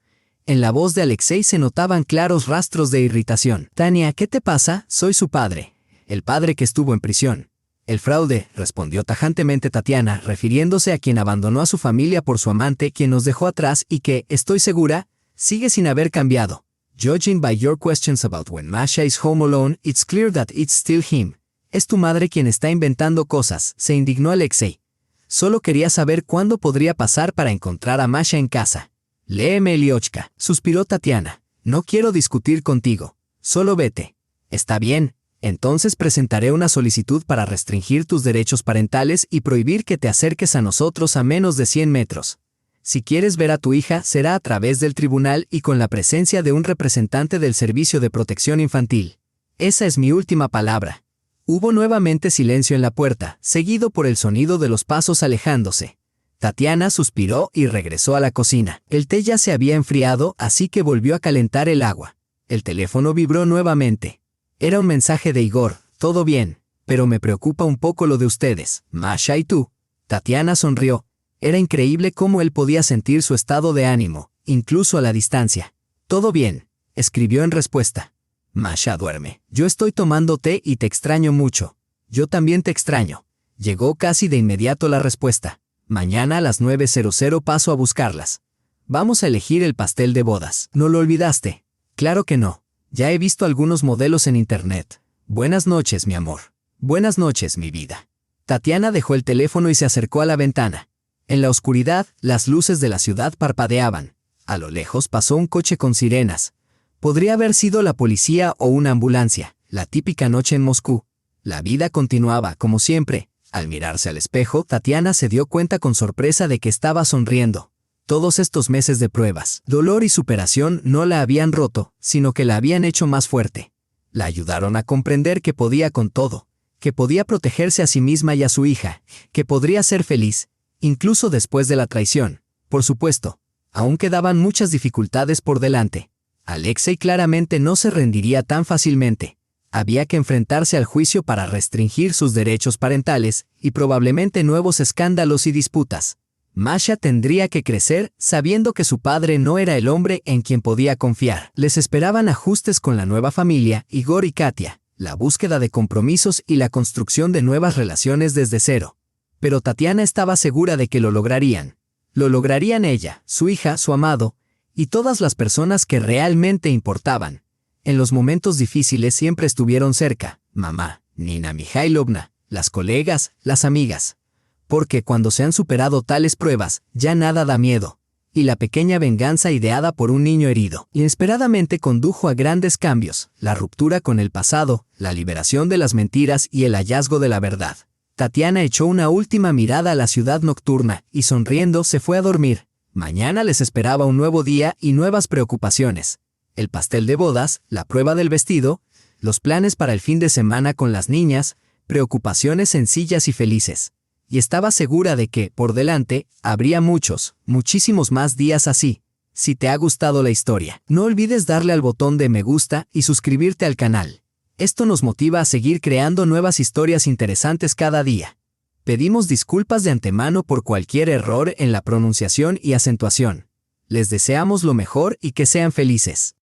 En la voz de Alexei se notaban claros rastros de irritación. Tania, ¿qué te pasa? Soy su padre. El padre que estuvo en prisión. El fraude, respondió tajantemente Tatiana, refiriéndose a quien abandonó a su familia por su amante, quien nos dejó atrás y que, estoy segura, sigue sin haber cambiado. Judging by your questions about when Masha is home alone, it's clear that it's still him. Es tu madre quien está inventando cosas, se indignó Alexei. Solo quería saber cuándo podría pasar para encontrar a Masha en casa. Léeme, Eliochka, suspiró Tatiana. No quiero discutir contigo. Solo vete. Está bien. Entonces presentaré una solicitud para restringir tus derechos parentales y prohibir que te acerques a nosotros a menos de 100 metros. Si quieres ver a tu hija, será a través del tribunal y con la presencia de un representante del Servicio de Protección Infantil. Esa es mi última palabra. Hubo nuevamente silencio en la puerta, seguido por el sonido de los pasos alejándose. Tatiana suspiró y regresó a la cocina. El té ya se había enfriado, así que volvió a calentar el agua. El teléfono vibró nuevamente. Era un mensaje de Igor. Todo bien, pero me preocupa un poco lo de ustedes, Masha y tú. Tatiana sonrió. Era increíble cómo él podía sentir su estado de ánimo, incluso a la distancia. Todo bien, escribió en respuesta. Masha duerme. Yo estoy tomando té y te extraño mucho. Yo también te extraño. Llegó casi de inmediato la respuesta. Mañana a las 9:00 paso a buscarlas. Vamos a elegir el pastel de bodas. ¿No lo olvidaste? Claro que no. Ya he visto algunos modelos en internet. Buenas noches, mi amor. Buenas noches, mi vida. Tatiana dejó el teléfono y se acercó a la ventana. En la oscuridad, las luces de la ciudad parpadeaban. A lo lejos pasó un coche con sirenas. Podría haber sido la policía o una ambulancia. La típica noche en Moscú. La vida continuaba, como siempre. Al mirarse al espejo, Tatiana se dio cuenta con sorpresa de que estaba sonriendo. Todos estos meses de pruebas, dolor y superación no la habían roto, sino que la habían hecho más fuerte. La ayudaron a comprender que podía con todo, que podía protegerse a sí misma y a su hija, que podría ser feliz, incluso después de la traición. Por supuesto, aún quedaban muchas dificultades por delante. Alexei claramente no se rendiría tan fácilmente. Había que enfrentarse al juicio para restringir sus derechos parentales y probablemente nuevos escándalos y disputas. Masha tendría que crecer sabiendo que su padre no era el hombre en quien podía confiar. Les esperaban ajustes con la nueva familia, Igor y Katia, la búsqueda de compromisos y la construcción de nuevas relaciones desde cero. Pero Tatiana estaba segura de que lo lograrían. Lo lograrían ella, su hija, su amado, y todas las personas que realmente importaban. En los momentos difíciles siempre estuvieron cerca, mamá, Nina Mikhailovna, las colegas, las amigas. Porque cuando se han superado tales pruebas, ya nada da miedo. Y la pequeña venganza ideada por un niño herido inesperadamente condujo a grandes cambios, la ruptura con el pasado, la liberación de las mentiras y el hallazgo de la verdad. Tatiana echó una última mirada a la ciudad nocturna y sonriendo se fue a dormir. Mañana les esperaba un nuevo día y nuevas preocupaciones. El pastel de bodas, la prueba del vestido, los planes para el fin de semana con las niñas, preocupaciones sencillas y felices. Y estaba segura de que, por delante, habría muchísimos más días así. Si te ha gustado la historia, no olvides darle al botón de me gusta y suscribirte al canal. Esto nos motiva a seguir creando nuevas historias interesantes cada día. Pedimos disculpas de antemano por cualquier error en la pronunciación y acentuación. Les deseamos lo mejor y que sean felices.